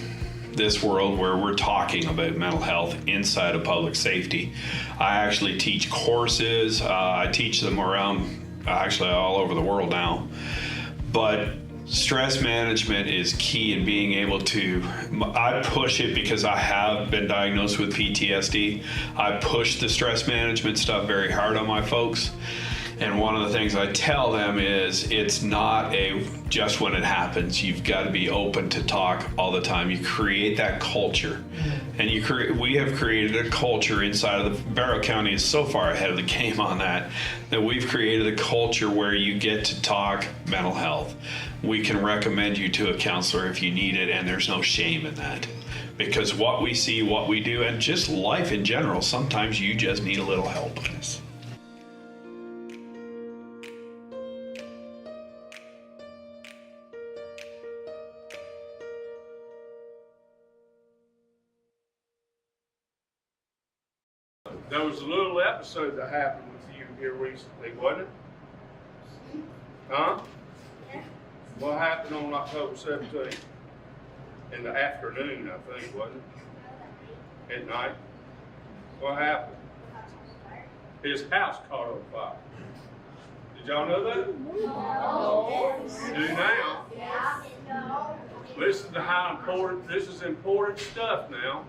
this world where we're talking about mental health inside of public safety. I actually teach courses. I teach them around, actually all over the world now. But stress management is key in being able to, I push it because I have been diagnosed with PTSD. I push the stress management stuff very hard on my folks. And one of the things I tell them is it's not just when it happens. You've got to be open to talk all the time. You create that culture. And we have created a culture inside of the Barrow County is so far ahead of the game on that we've created a culture where you get to talk mental health. We can recommend you to a counselor if you need it, and there's no shame in that. Because what we see, what we do, and just life in general, sometimes you just need a little help. There was a little episode that happened with you here recently, wasn't it? Huh? What happened on October 17th? In the afternoon, I think, wasn't it? At night? What happened? His house caught on fire. Did y'all know that? No. You do now. Listen to how important, this is important stuff now.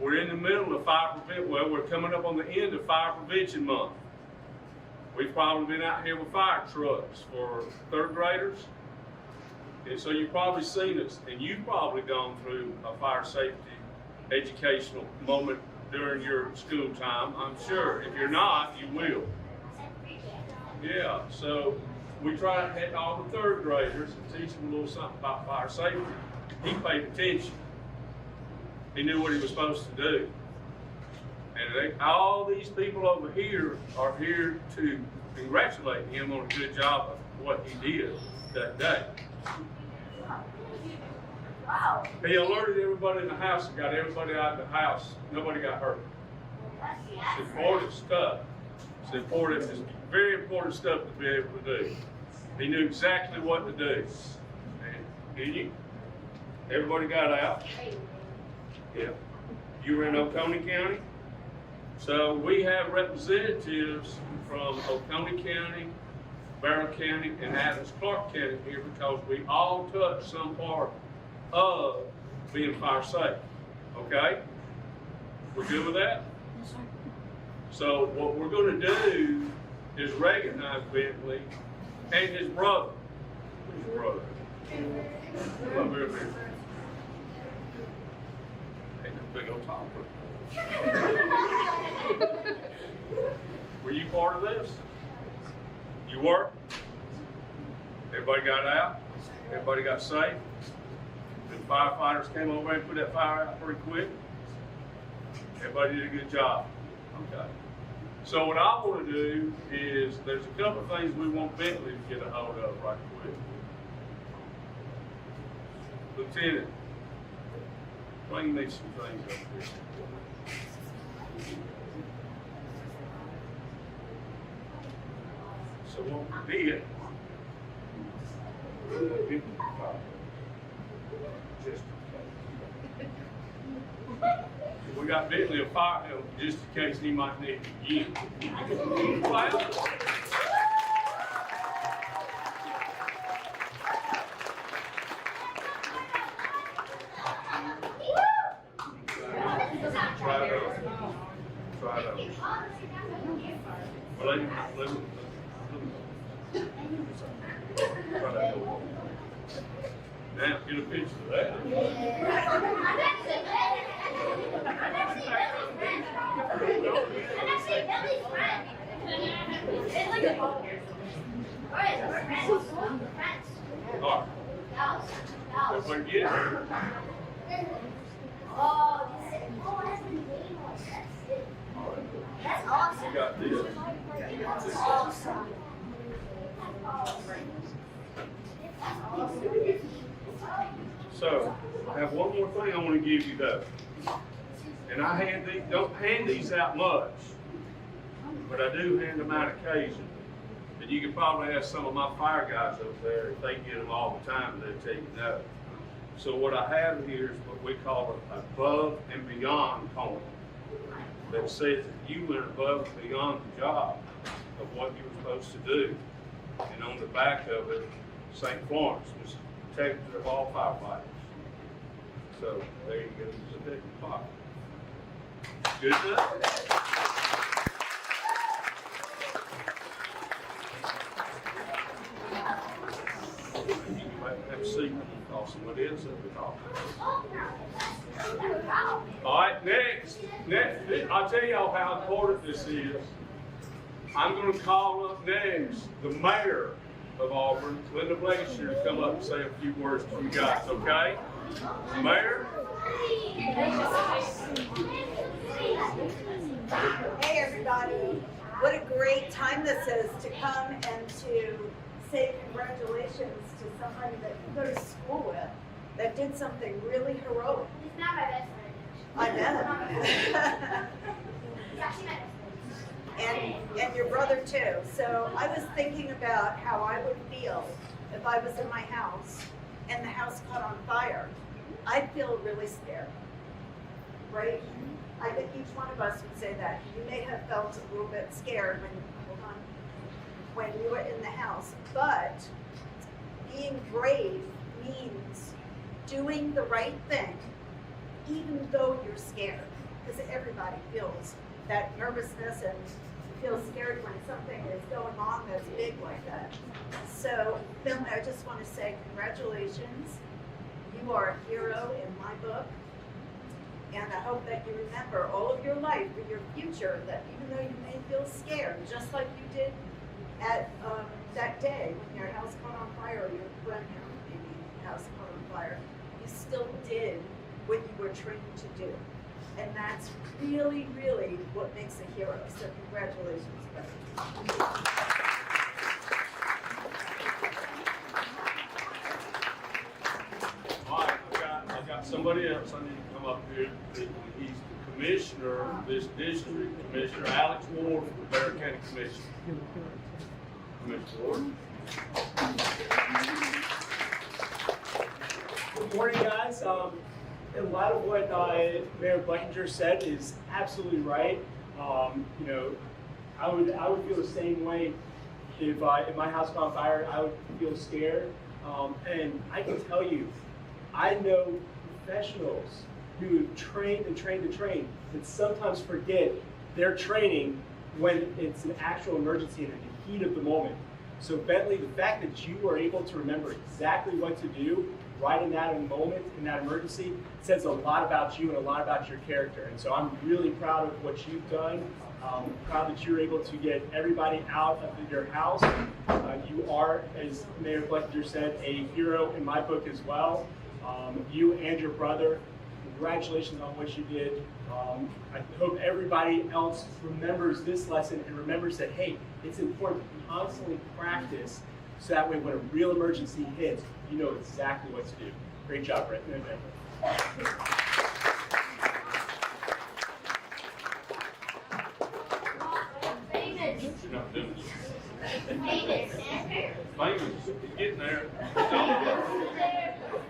We're in the middle of fire prevention, well, we're coming up on the end of Fire Prevention Month. We've probably been out here with fire trucks for third graders. And so you've probably seen us, and you've probably gone through a fire safety educational moment during your school time, I'm sure. If you're not, you will. Yeah, so we try to hit all the third graders and teach them a little something about fire safety. He paid attention. He knew what he was supposed to do. And all these people over here are here to congratulate him on a good job of what he did that day. He alerted everybody in the house and got everybody out of the house. Nobody got hurt. It's important stuff. It's very important stuff to be able to do. He knew exactly what to do. And everybody got out. Yeah. You were in Oconee County. So we have representatives from Oconee County, Barrow County, and Adams-Clarke County here because we all touch some part of being fire safe. Okay? We're good with that? Yes, sir. So what we're going to do is recognize Bentley and his brother. His brother. Come over here. Ain't no big old topper. Were you part of this? You were? Everybody got out? Everybody got safe? The firefighters came over and put that fire out pretty quick? Everybody did a good job. Okay. So what I want to do is, there's a couple of things we want Bentley to get a hold of right quick. Lieutenant, bring me some things up here. So what we did, we got Bentley a fire helmet just in case he might need it again. Well, try it out. Try it out. Well, let me. Try that. Now, get a picture of that. All right. Everybody get it? That's awesome. You got this. That's awesome. So, I have one more thing I want to give you though. And I don't hand these out much, but I do hand them out occasionally. And you can probably ask some of my fire guys over there if they get them all the time, they'll tell you no. So what I have here is what we call an above and beyond coin that says that you went above and beyond the job of what you were supposed to do. And on the back of it, St. Florence was protector of all firefighters. So there you go, it's a big pot. Good enough? You might have a seat and toss them what it is at the top. All right, next, I'll tell y'all how important this is. I'm going to call up next the mayor of Auburn, Linda Blackshear, to come up and say a few words to you guys, okay? Mayor? Hey everybody, what a great time this is to come and to say congratulations to somebody that you go to school with that did something really heroic. He's not my best friend. I know. Yeah, she met us. And your brother too. So I was thinking about how I would feel if I was in my house and the house caught on fire. I'd feel really scared, right? I think each one of us would say that. You may have felt a little bit scared when, hold on. when you were in the house, but being brave means doing the right thing even though you're scared, because everybody feels that nervousness and feel scared when something is going on that's big like that. So, Finley, I just want to say congratulations. You are a hero in my book. And I hope that you remember all of your life for your future, that even though you may feel scared, just like you did at that day when your house caught on fire, or your grandparents' maybe house caught on fire, you still did what you were trained to do. And that's really, really what makes a hero. So congratulations, brother. All right, I've got somebody else I need to come up here. He's the commissioner of this district, Commissioner Alex Ward from the Bear County Commission. Commissioner Ward. Good morning, guys. A lot of what Mayor Buttinger said is absolutely right. You know, I would feel the same way if my house caught on fire. I would feel scared, and I can tell you, I know professionals who have trained and trained and trained that sometimes forget their training when it's an actual emergency and in the heat of the moment. So Bentley, the fact that you were able to remember exactly what to do right in that moment, in that emergency, says a lot about you and a lot about your character. And so I'm really proud of what you've done. Proud that you're able to get everybody out of your house. You are, as Mayor Buttinger said, a hero in my book as well. You and your brother, congratulations on what you did. I hope everybody else remembers this lesson and remembers that, hey, it's important to constantly practice so that way when a real emergency hits, you know exactly what to do. Great job, Brett. You're not doing it. Famous. He's getting there.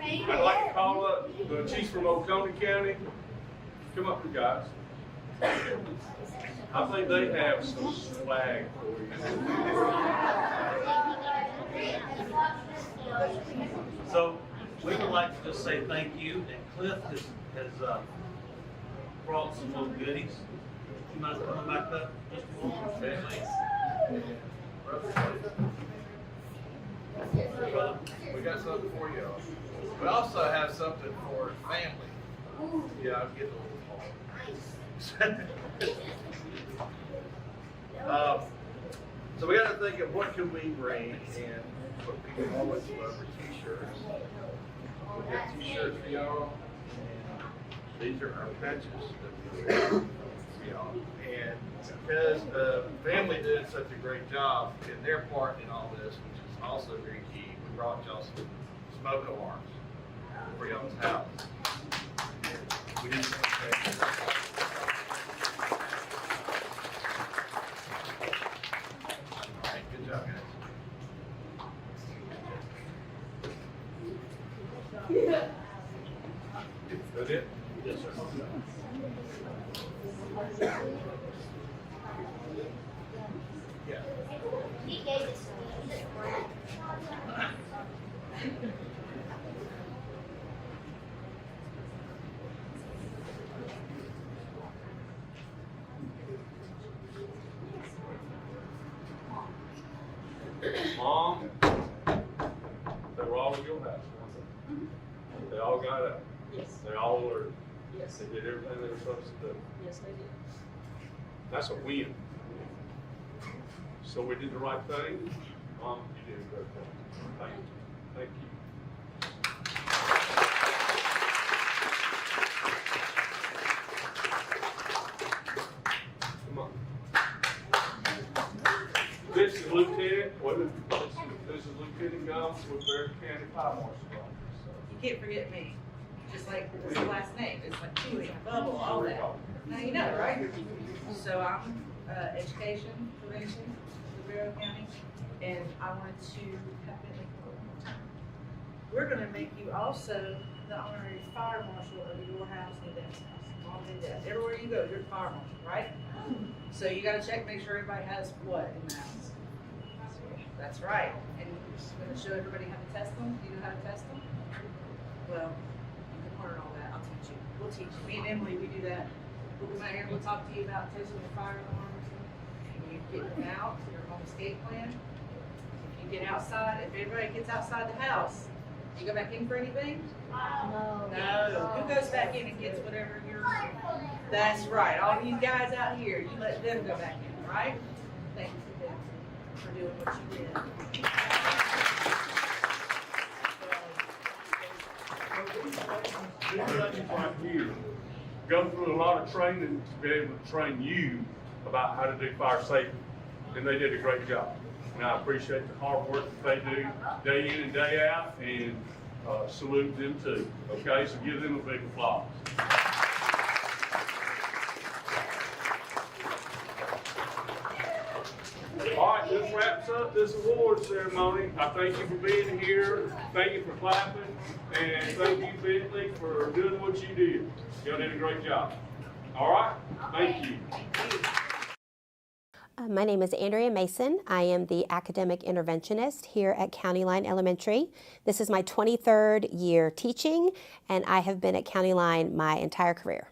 I'd like to call up the chiefs from Oconee County. Come up here, guys. I think they have some swag for you. So we would like to just say thank you, and Cliff has brought some little goodies. You mind coming back up just a little bit? Well, we got something for you. We also have something for family. Yeah, I'm getting a little hard. So we got to think of what can we bring, and what people always love are t-shirts. We got t-shirts for y'all, and these are our patches that we wear for y'all. And because the family did such a great job in their part in all this, which is also very key, we brought y'all some smoke alarms for y'all's house. We did good job, guys. That's it? Yes, sir. Yeah. He gave us Mom, they were all in your house, weren't they? They all got up. Yes. They all learned. Yes. They did everything they were supposed to do. Yes, they did. That's a win. So we did the right thing. Mom, you did a great thing. Thank you. Thank you. Come on. This is Lieutenant, this is Lieutenant Gomes with Bear County Fire Marshal's Office. You can't forget me. Just like his last name, it's like Chewy, Bubble, all that. Now you know, right? So I'm education, prevention for Barrow County, and I wanted to have Bentley for one more time. We're gonna make you also the honorary fire marshal of your house and Dad's house, mom and dad. Everywhere you go, you're the fire marshal, right? So you gotta check, make sure everybody has what in the house. That's right. And you're just going to show everybody how to test them. Do you know how to test them? Well, you can learn all that. I'll teach you. We'll teach you. Me and Emily, we do that. We'll come out here and we'll talk to you about testing your fire alarms. And you get them out, your home escape plan. If you get outside, if everybody gets outside the house, you go back in for anything? No. No. Who goes back in and gets whatever you're... That's right. All you guys out here, you let them go back in, right? Thank you for doing what you did. These lessons right here go through a lot of training to be able to train you about how to do fire safety, and they did a great job. And I appreciate the hard work that they do day in and day out, and salute them too. Okay, so give them a big applause. All right, this wraps up this award ceremony. I thank you for being here. Thank you for clapping. And thank you, Bentley, for doing what you did. You did a great job. All right? Thank you. My name is Andrea Mason. I am the academic interventionist here at County Line Elementary. This is my 23rd year teaching, and I have been at County Line my entire career.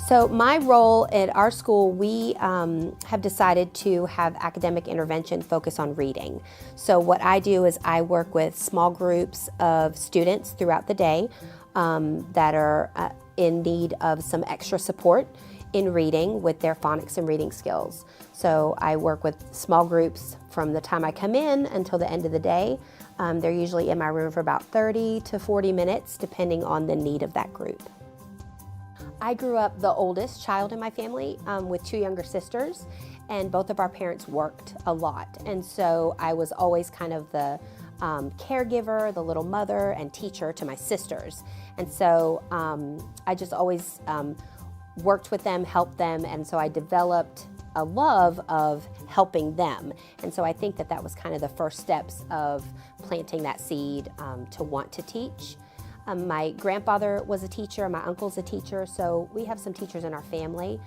So my role at our school, we have decided to have academic intervention focus on reading. So what I do is I work with small groups of students throughout the day that are in need of some extra support in reading with their phonics and reading skills. So I work with small groups from the time I come in until the end of the day. They're usually in my room for about 30 to 40 minutes, depending on the need of that group. I grew up the oldest child in my family with two younger sisters, and both of our parents worked a lot. And so I was always kind of the caregiver, the little mother and teacher to my sisters. And so I just always worked with them, helped them, and so I developed a love of helping them. And so I think that that was kind of the first steps of planting that seed to want to teach. My grandfather was a teacher, my uncle's a teacher, so we have some teachers in our family.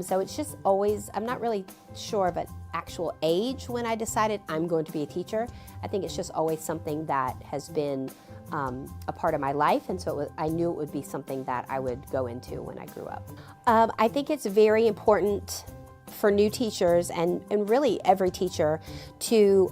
So it's just always, I'm not really sure of an actual age when I decided I'm going to be a teacher. I think it's just always something that has been a part of my life, and so I knew it would be something that I would go into when I grew up. I think it's very important for new teachers and really every teacher to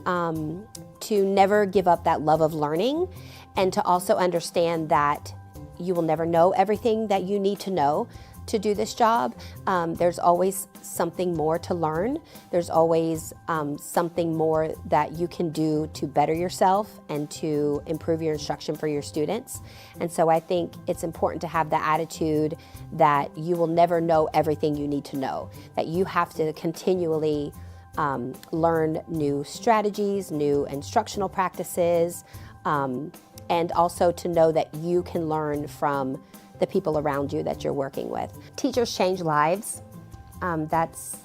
never give up that love of learning, and to also understand that you will never know everything that you need to know to do this job. There's always something more to learn. There's always something more that you can do to better yourself and to improve your instruction for your students. And so I think it's important to have the attitude that you will never know everything you need to know, that you have to continually learn new strategies, new instructional practices, and also to know that you can learn from the people around you that you're working with. Teachers change lives. That's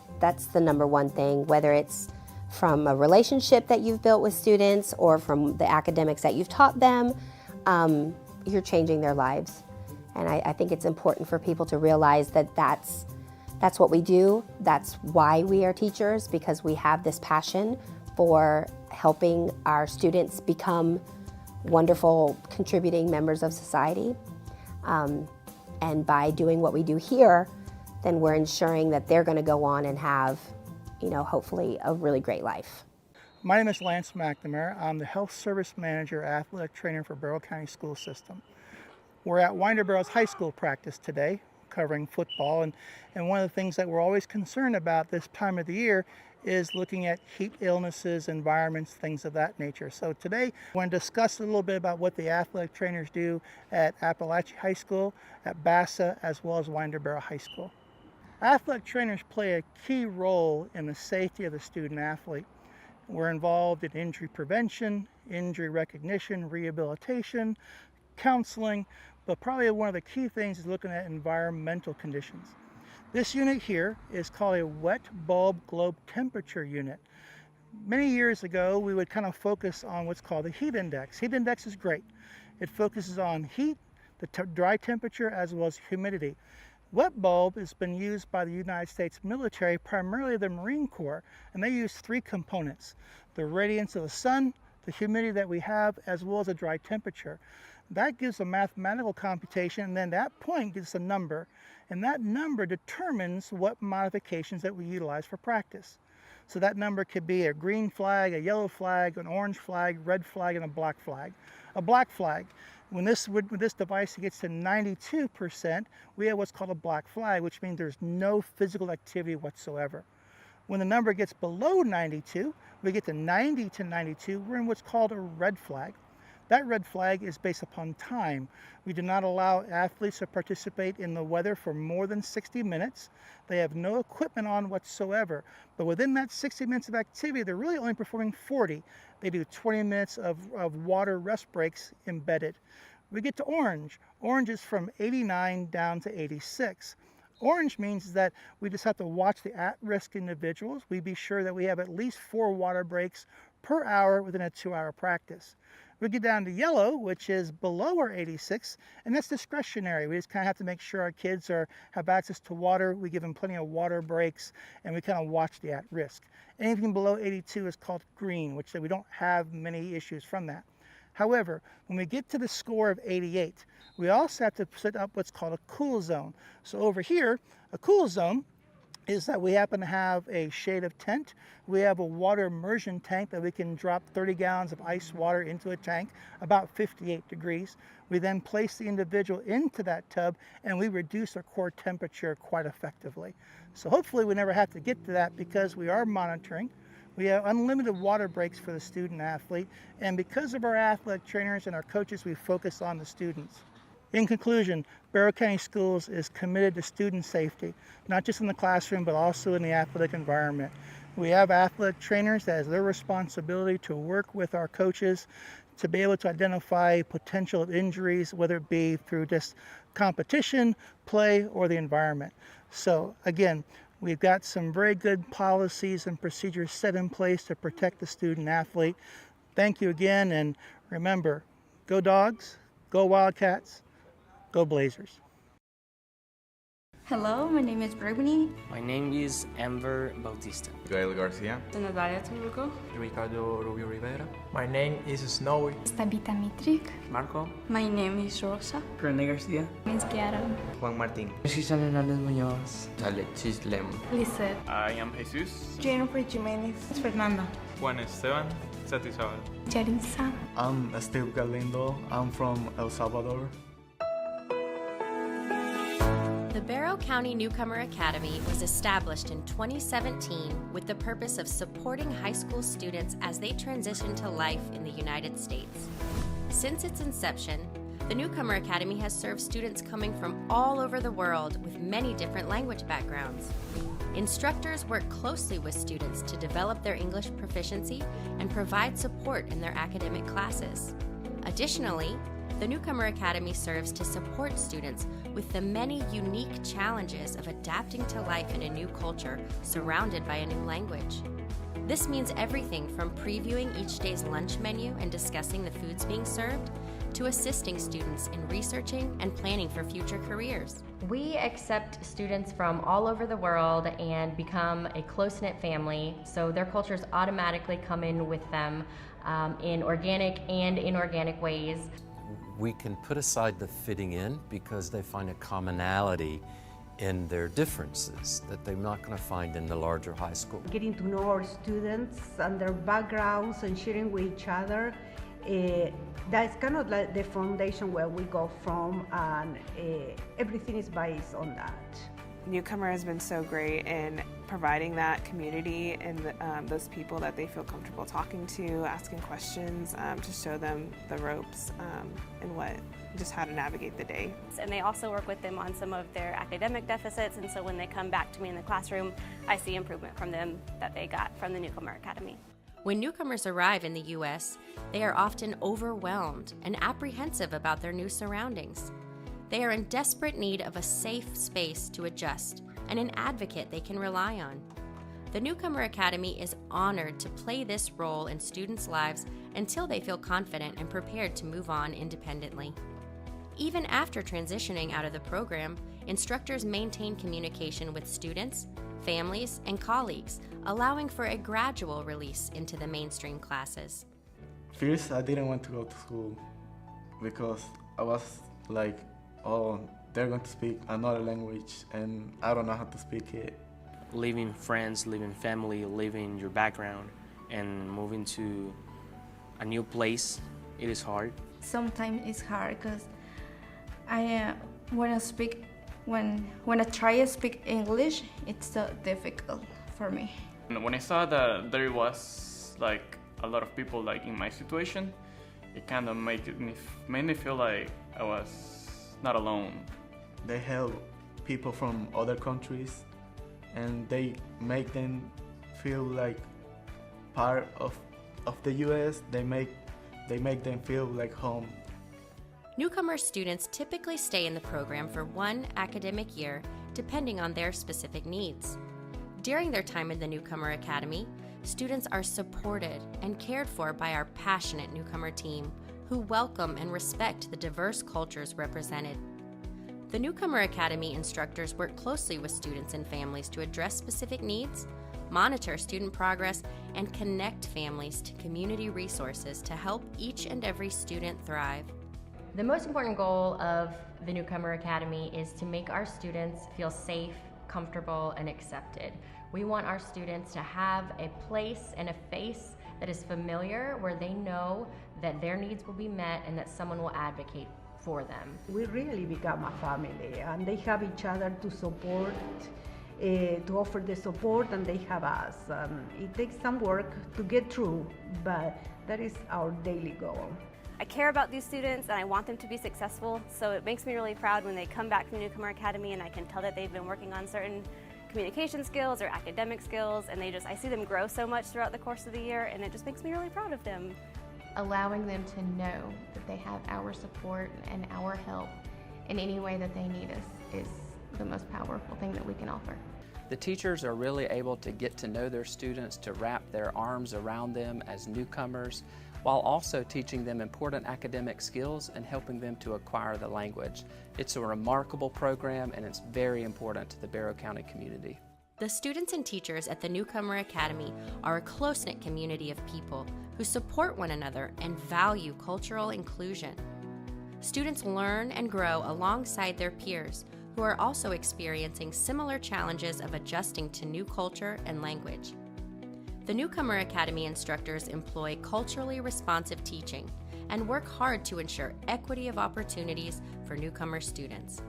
the number one thing, whether it's from a relationship that you've built with students or from the academics that you've taught them, you're changing their lives. And I think it's important for people to realize that that's what we do. That's why we are teachers, because we have this passion for helping our students become wonderful contributing members of society. And by doing what we do here, then we're ensuring that they're going to go on and have, hopefully a really great life. My name is Lance McNamara. I'm the Health Service Manager, Athletic Trainer for Barrow County School System. We're at Winder Barrows High School practice today, covering football, and one of the things that we're always concerned about this time of the year is looking at heat illnesses, environments, things of that nature. So today I want to discuss a little bit about what the athletic trainers do at Appalachia High School, at BASA, as well as Winder Barrow High School. Athletic trainers play a key role in the safety of the student athlete. We're involved in injury prevention, injury recognition, rehabilitation, counseling, but probably one of the key things is looking at environmental conditions. This unit here is called a wet bulb globe temperature unit. Many years ago, we would kind of focus on what's called the heat index. Heat index is great. It focuses on heat, the dry temperature, as well as humidity. Wet bulb has been used by the United States military, primarily the Marine Corps, and they use three components: the radiance of the sun, the humidity that we have, as well as a dry temperature. That gives a mathematical computation, and then that point gives a number, and that number determines what modifications that we utilize for practice. So that number could be a green flag, a yellow flag, an orange flag, red flag, and a black flag. A black flag, when this device gets to 92%, we have what's called a black flag, which means there's no physical activity whatsoever. When the number gets below 92, we get to 90 to 92, we're in what's called a red flag. That red flag is based upon time. We do not allow athletes to participate in the weather for more than 60 minutes. They have no equipment on whatsoever. But within that 60 minutes of activity, they're really only performing 40. They do 20 minutes of water rest breaks embedded. We get to orange. Orange is from 89 down to 86. Orange means that we just have to watch the at-risk individuals. We be sure that we have at least 4 water breaks per hour within a 2-hour practice. We get down to yellow, which is below our 86, and that's discretionary. We just kind of have to make sure our kids have access to water. We give them plenty of water breaks, and we kind of watch the at-risk. Anything below 82 is called green, which we don't have many issues from that. However, when we get to the score of 88, we also have to set up what's called a cool zone. So over here, a cool zone is that we happen to have a shade of tent. We have a water immersion tank that we can drop 30 gallons of ice water into a tank, about 58 degrees. We then place the individual into that tub and we reduce our core temperature quite effectively. So hopefully we never have to get to that because we are monitoring. We have unlimited water breaks for the student athlete, and because of our athletic trainers and our coaches, we focus on the students. In conclusion, Barrow County Schools is committed to student safety, not just in the classroom, but also in the athletic environment. We have athletic trainers that is their responsibility to work with our coaches to be able to identify potential injuries, whether it be through just competition, play, or the environment. So again, we've got some very good policies and procedures set in place to protect the student athlete. Thank you again, and remember, go Dogs, go Wildcats, go Blazers. Hello, my name is Brittany. My name is Amber Bautista. Gael Garcia. Natalia Toluco. Ricardo Rubio Rivera. My name is Snowy. Tabitha Mitrik. Marco. My name is Rosa. Rene Garcia. Miss Kiara. Juan Martín. Cesar Hernández Muñoz. Alexis Lem. Lisette. I am Jesus. Jennifer Jimenez. Fernanda. Juan Esteban. Satisfabel. Jarisa. I'm Steve Galindo. I'm from El Salvador. The Barrow County Newcomer Academy was established in 2017 with the purpose of supporting high school students as they transition to life in the United States. Since its inception, the Newcomer Academy has served students coming from all over the world with many different language backgrounds. Instructors work closely with students to develop their English proficiency and provide support in their academic classes. Additionally, the Newcomer Academy serves to support students with the many unique challenges of adapting to life in a new culture surrounded by a new language. This means everything from previewing each day's lunch menu and discussing the foods being served, to assisting students in researching and planning for future careers. We accept students from all over the world and become a close-knit family, so their cultures automatically come in with them in organic and inorganic ways. We can put aside the fitting in because they find a commonality in their differences that they're not going to find in the larger high school. Getting to know our students and their backgrounds and sharing with each other, that's kind of like the foundation where we go from, and everything is based on that. Newcomer has been so great in providing that community and those people that they feel comfortable talking to, asking questions, to show them the ropes and just how to navigate the day. And they also work with them on some of their academic deficits, and so when they come back to me in the classroom, I see improvement from them that they got from the Newcomer Academy. When newcomers arrive in the U.S., they are often overwhelmed and apprehensive about their new surroundings. They are in desperate need of a safe space to adjust and an advocate they can rely on. The Newcomer Academy is honored to play this role in students' lives until they feel confident and prepared to move on independently. Even after transitioning out of the program, instructors maintain communication with students, families, and colleagues, allowing for a gradual release into the mainstream classes. First, I didn't want to go to school because I was like, oh, they're going to speak another language and I don't know how to speak it. Leaving friends, leaving family, leaving your background, and moving to a new place, it is hard. Sometimes it's hard because when I try to speak English, it's so difficult for me. When I saw that there was like a lot of people like in my situation, it kind of made me feel like I was not alone. They help people from other countries and they make them feel like part of the US. They make them feel like home. Newcomer students typically stay in the program for 1 academic year, depending on their specific needs. During their time in the Newcomer Academy, students are supported and cared for by our passionate newcomer team, who welcome and respect the diverse cultures represented. The Newcomer Academy instructors work closely with students and families to address specific needs, monitor student progress, and connect families to community resources to help each and every student thrive. The most important goal of the Newcomer Academy is to make our students feel safe, comfortable, and accepted. We want our students to have a place and a face that is familiar, where they know that their needs will be met and that someone will advocate for them. We really become a family, and they have each other to support, to offer the support, and they have us. It takes some work to get through, but that is our daily goal. I care about these students and I want them to be successful, so it makes me really proud when they come back from Newcomer Academy and I can tell that they've been working on certain communication skills or academic skills, and I see them grow so much throughout the course of the year, and it just makes me really proud of them. Allowing them to know that they have our support and our help in any way that they need us is the most powerful thing that we can offer. The teachers are really able to get to know their students, to wrap their arms around them as newcomers, while also teaching them important academic skills and helping them to acquire the language. It's a remarkable program, and it's very important to the Barrow County community. The students and teachers at the Newcomer Academy are a close-knit community of people who support one another and value cultural inclusion. Students learn and grow alongside their peers, who are also experiencing similar challenges of adjusting to new culture and language. The Newcomer Academy instructors employ culturally responsive teaching and work hard to ensure equity of opportunities for newcomer students.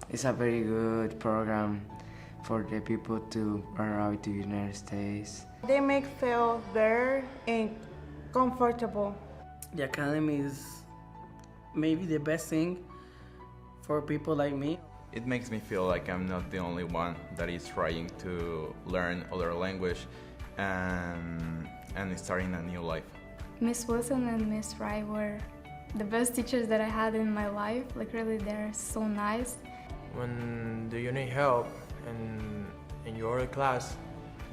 It's a very good program for the people to arrive to the United States. They make feel better and comfortable. The academy is maybe the best thing for people like me. It makes me feel like I'm not the only one that is trying to learn other language and starting a new life. Miss Wilson and Miss Wright were the best teachers that I had in my life. Like, really, they're so nice. When you need help in your class,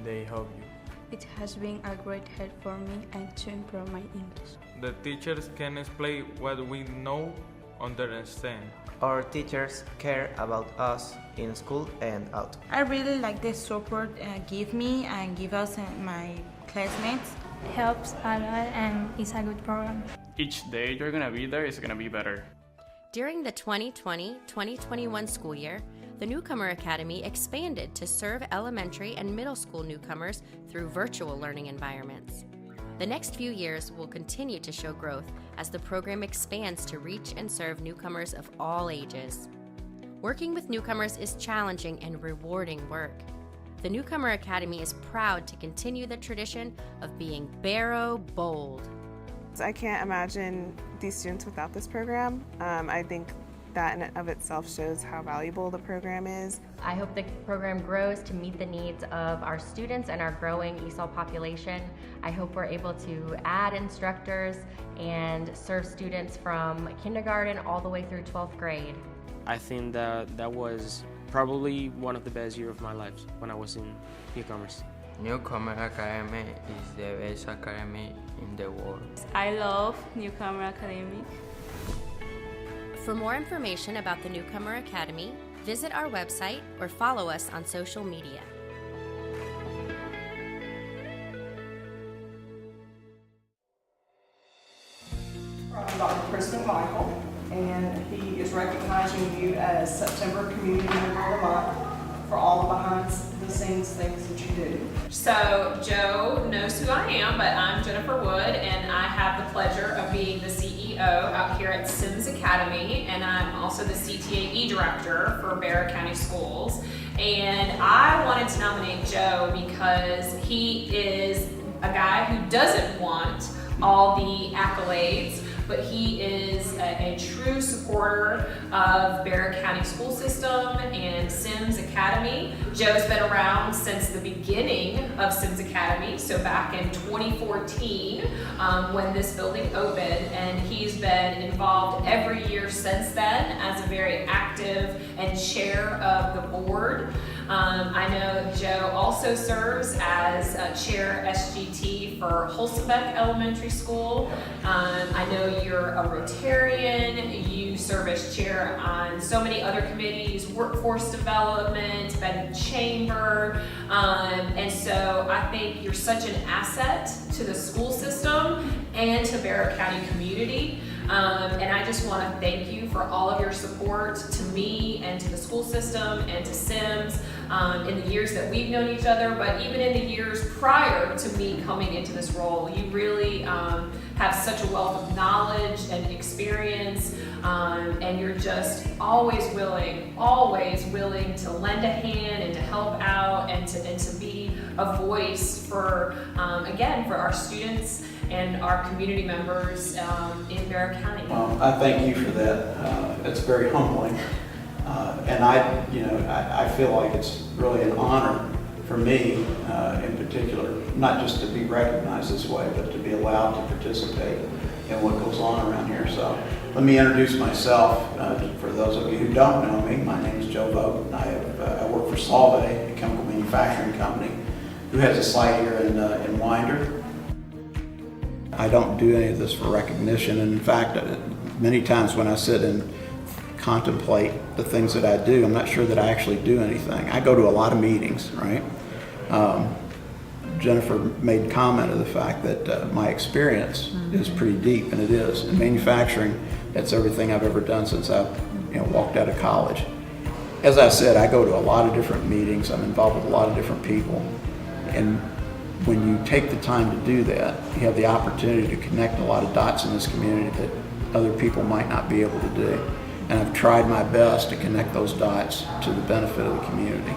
they help you. It has been a great help for me and to improve my English. The teachers can explain what we know, understand. Our teachers care about us in school and out. I really like the support give me and give us my classmates. It helps a lot and it's a good program. Each day you're gonna be there is gonna be better. During the 2020-2021 school year, the Newcomer Academy expanded to serve elementary and middle school newcomers through virtual learning environments. The next few years will continue to show growth as the program expands to reach and serve newcomers of all ages. Working with newcomers is challenging and rewarding work. The Newcomer Academy is proud to continue the tradition of being Barrow bold. I can't imagine these students without this program. I think that in and of itself shows how valuable the program is. I hope the program grows to meet the needs of our students and our growing ESOL population. I hope we're able to add instructors and serve students from kindergarten all the way through 12th grade. I think that was probably one of the best years of my life when I was in Newcomers. Newcomer Academy is the best academy in the world. I love Newcomer Academy. For more information about the Newcomer Academy, visit our website or follow us on social media. From Dr. Kristen Michael, and he is recognizing you as September Community Member of the Month for all the behind-the-scenes things that you do. So Joe knows who I am, but I'm Jennifer Wood, and I have the pleasure of being the CEO out here at Sims Academy, and I'm also the CTAE Director for Barrow County Schools. And I wanted to nominate Joe because he is a guy who doesn't want all the accolades, but he is a true supporter of Barrow County school system and Sims Academy. Joe's been around since the beginning of Sims Academy, so back in 2014 when this building opened, and he's been involved every year since then as a very active and chair of the board. I know Joe also serves as chair SGT for Holstenbeck Elementary School. I know you're a Rotarian, you serve as chair on so many other committees, workforce development, Benton Chamber, and so I think you're such an asset to the school system and to Barrow County community. And I just want to thank you for all of your support to me and to the school system and to Sims in the years that we've known each other, but even in the years prior to me coming into this role. You really have such a wealth of knowledge and experience, and you're just always willing to lend a hand and to help out and to be a voice for, again, for our students and our community members in Barrow County. I thank you for that. It's very humbling, and I feel like it's really an honor for me, in particular, not just to be recognized this way, but to be allowed to participate in what goes on around here. So let me introduce myself. For those of you who don't know me, my name is Joe Vogt. I work for Solvay, a chemical manufacturing company, who has a site here in Winder. I don't do any of this for recognition, and in fact, many times when I sit and contemplate the things that I do, I'm not sure that I actually do anything. I go to a lot of meetings, right? Jennifer made comment of the fact that my experience is pretty deep, and it is. In manufacturing, that's everything I've ever done since I walked out of college. As I said, I go to a lot of different meetings. I'm involved with a lot of different people, and when you take the time to do that, you have the opportunity to connect a lot of dots in this community that other people might not be able to do. And I've tried my best to connect those dots to the benefit of the community.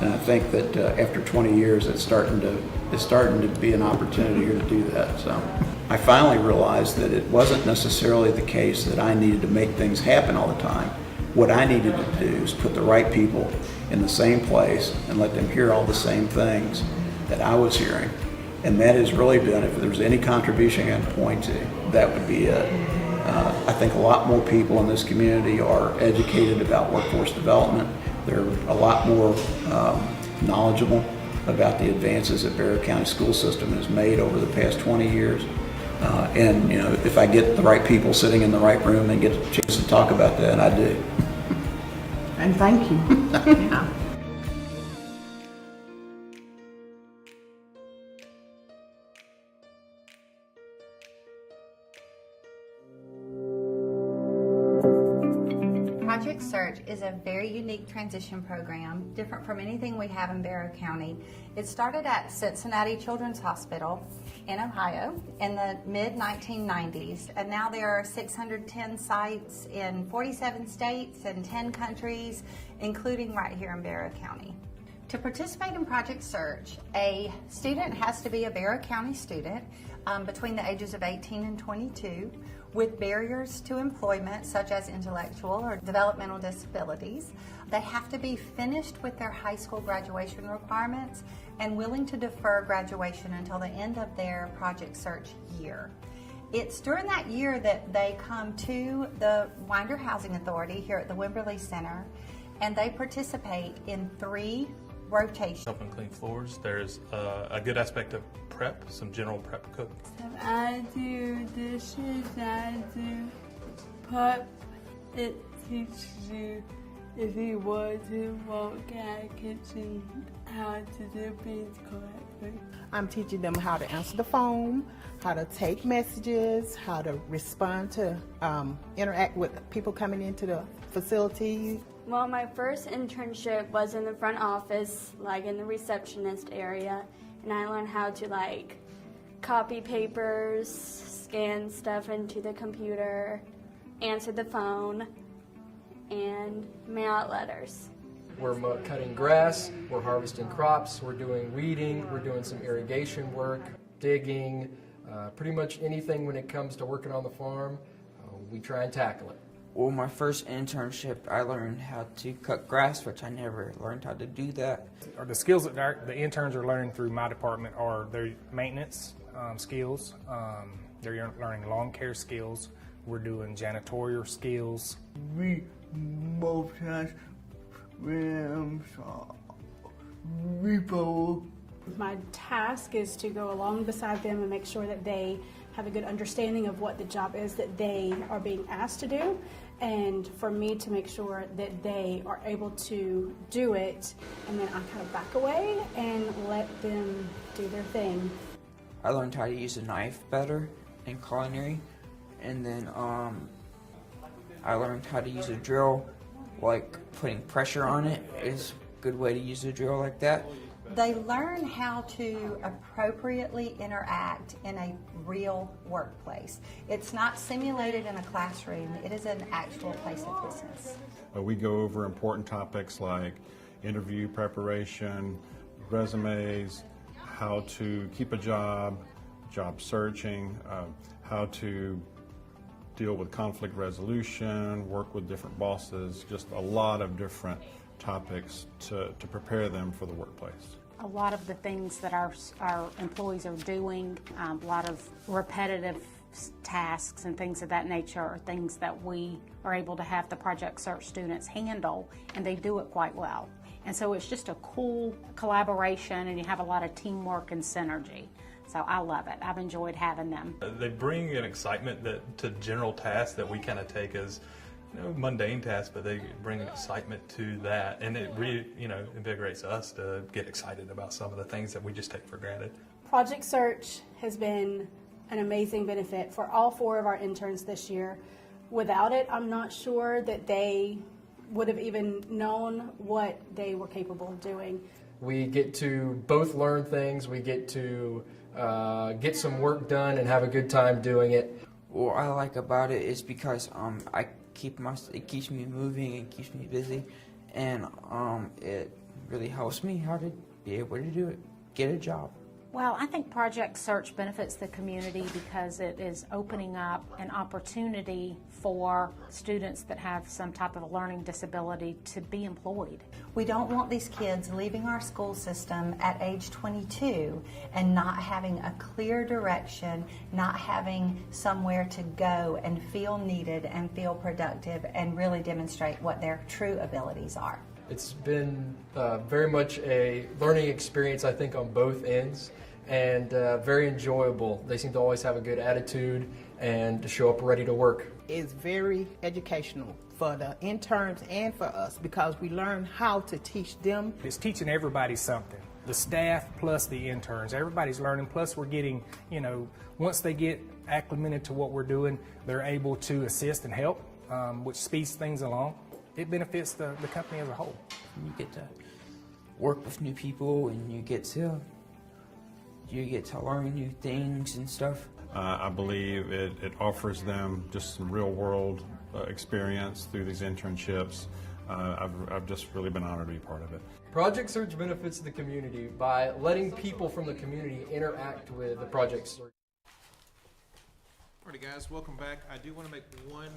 And I think that after 20 years, it's starting to be an opportunity here to do that. So I finally realized that it wasn't necessarily the case that I needed to make things happen all the time. What I needed to do is put the right people in the same place and let them hear all the same things that I was hearing. And that has really been, if there's any contribution I can point to, that would be it. I think a lot more people in this community are educated about workforce development. They're a lot more knowledgeable about the advances that Barrow County school system has made over the past 20 years. And if I get the right people sitting in the right room and get a chance to talk about that, I do. And thank you. Yeah. Project Search is a very unique transition program, different from anything we have in Barrow County. It started at Cincinnati Children's Hospital in Ohio in the mid-1990s, and now there are 610 sites in 47 states and 10 countries, including right here in Barrow County. To participate in Project Search, a student has to be a Barrow County student between the ages of 18 and 22, with barriers to employment such as intellectual or developmental disabilities. They have to be finished with their high school graduation requirements and willing to defer graduation until the end of their Project Search year. It's during that year that they come to the Winder Housing Authority here at the Wimberley Center, and they participate in 3 rotations. Helping clean floors. There's a good aspect of prep, some general prep cooking. I do dishes, I do put It teaches you, if you want to walk out of the kitchen, how to do things correctly. I'm teaching them how to answer the phone, how to take messages, how to respond to interact with people coming into the facility. Well, my first internship was in the front office, like in the receptionist area, and I learned how to like copy papers, scan stuff into the computer, answer the phone, and mail out letters. We're cutting grass, we're harvesting crops, we're doing weeding, we're doing some irrigation work, digging, pretty much anything when it comes to working on the farm, we try and tackle it. Well, my first internship, I learned how to cut grass, which I never learned how to do that. The skills that the interns are learning through my department are their maintenance skills. They're learning lawn care skills. We're doing janitorial skills. We multitask repo. My task is to go along beside them and make sure that they have a good understanding of what the job is that they are being asked to do, and for me to make sure that they are able to do it, and then I kind of back away and let them do their thing. I learned how to use a knife better in culinary, and then I learned how to use a drill, like putting pressure on it is a good way to use a drill like that. They learn how to appropriately interact in a real workplace. It's not simulated in a classroom, it is an actual place of business. We go over important topics like interview preparation, resumes, how to keep a job, job searching, how to deal with conflict resolution, work with different bosses, just a lot of different topics to prepare them for the workplace. A lot of the things that our employees are doing, a lot of repetitive tasks and things of that nature are things that we are able to have the Project Search students handle, and they do it quite well. And so it's just a cool collaboration, and you have a lot of teamwork and synergy. So I love it. I've enjoyed having them. They bring an excitement to general tasks that we kind of take as mundane tasks, but they bring an excitement to that, and it really, invigorates us to get excited about some of the things that we just take for granted. Project Search has been an amazing benefit for all 4 of our interns this year. Without it, I'm not sure that they would have even known what they were capable of doing. We get to both learn things, we get to get some work done and have a good time doing it. What I like about it is because it keeps me moving and keeps me busy, and it really helps me how to be able to get a job. Well, I think Project Search benefits the community because it is opening up an opportunity for students that have some type of a learning disability to be employed. We don't want these kids leaving our school system at age 22 and not having a clear direction, not having somewhere to go and feel needed and feel productive and really demonstrate what their true abilities are. It's been very much a learning experience, I think, on both ends, and very enjoyable. They seem to always have a good attitude and to show up ready to work. It's very educational for the interns and for us because we learn how to teach them. It's teaching everybody something. The staff plus the interns, everybody's learning, plus we're getting, once they get acclimated to what we're doing, they're able to assist and help, which speeds things along. It benefits the company as a whole. You get to work with new people, and you get to learn new things and stuff. I believe it offers them just some real world experience through these internships. I've just really been honored to be part of it. Project Search benefits the community by letting people from the community interact with the Project Search. Alrighty guys, welcome back. I do want to make one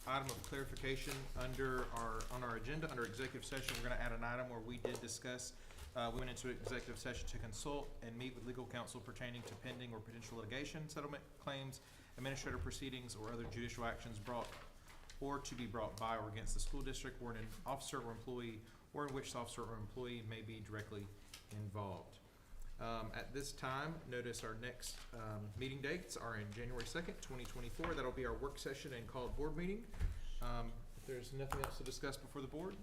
item of clarification on our agenda under executive session. We're going to add an item where we did discuss, we went into executive session to consult and meet with legal counsel pertaining to pending or potential litigation, settlement claims, administrative proceedings, or other judicial actions brought or to be brought by or against the school district or an officer or employee, or in which the officer or employee may be directly involved. At this time, notice our next meeting dates are in January 2nd, 2024. That'll be our work session and called board meeting. If there's nothing else to discuss before the board,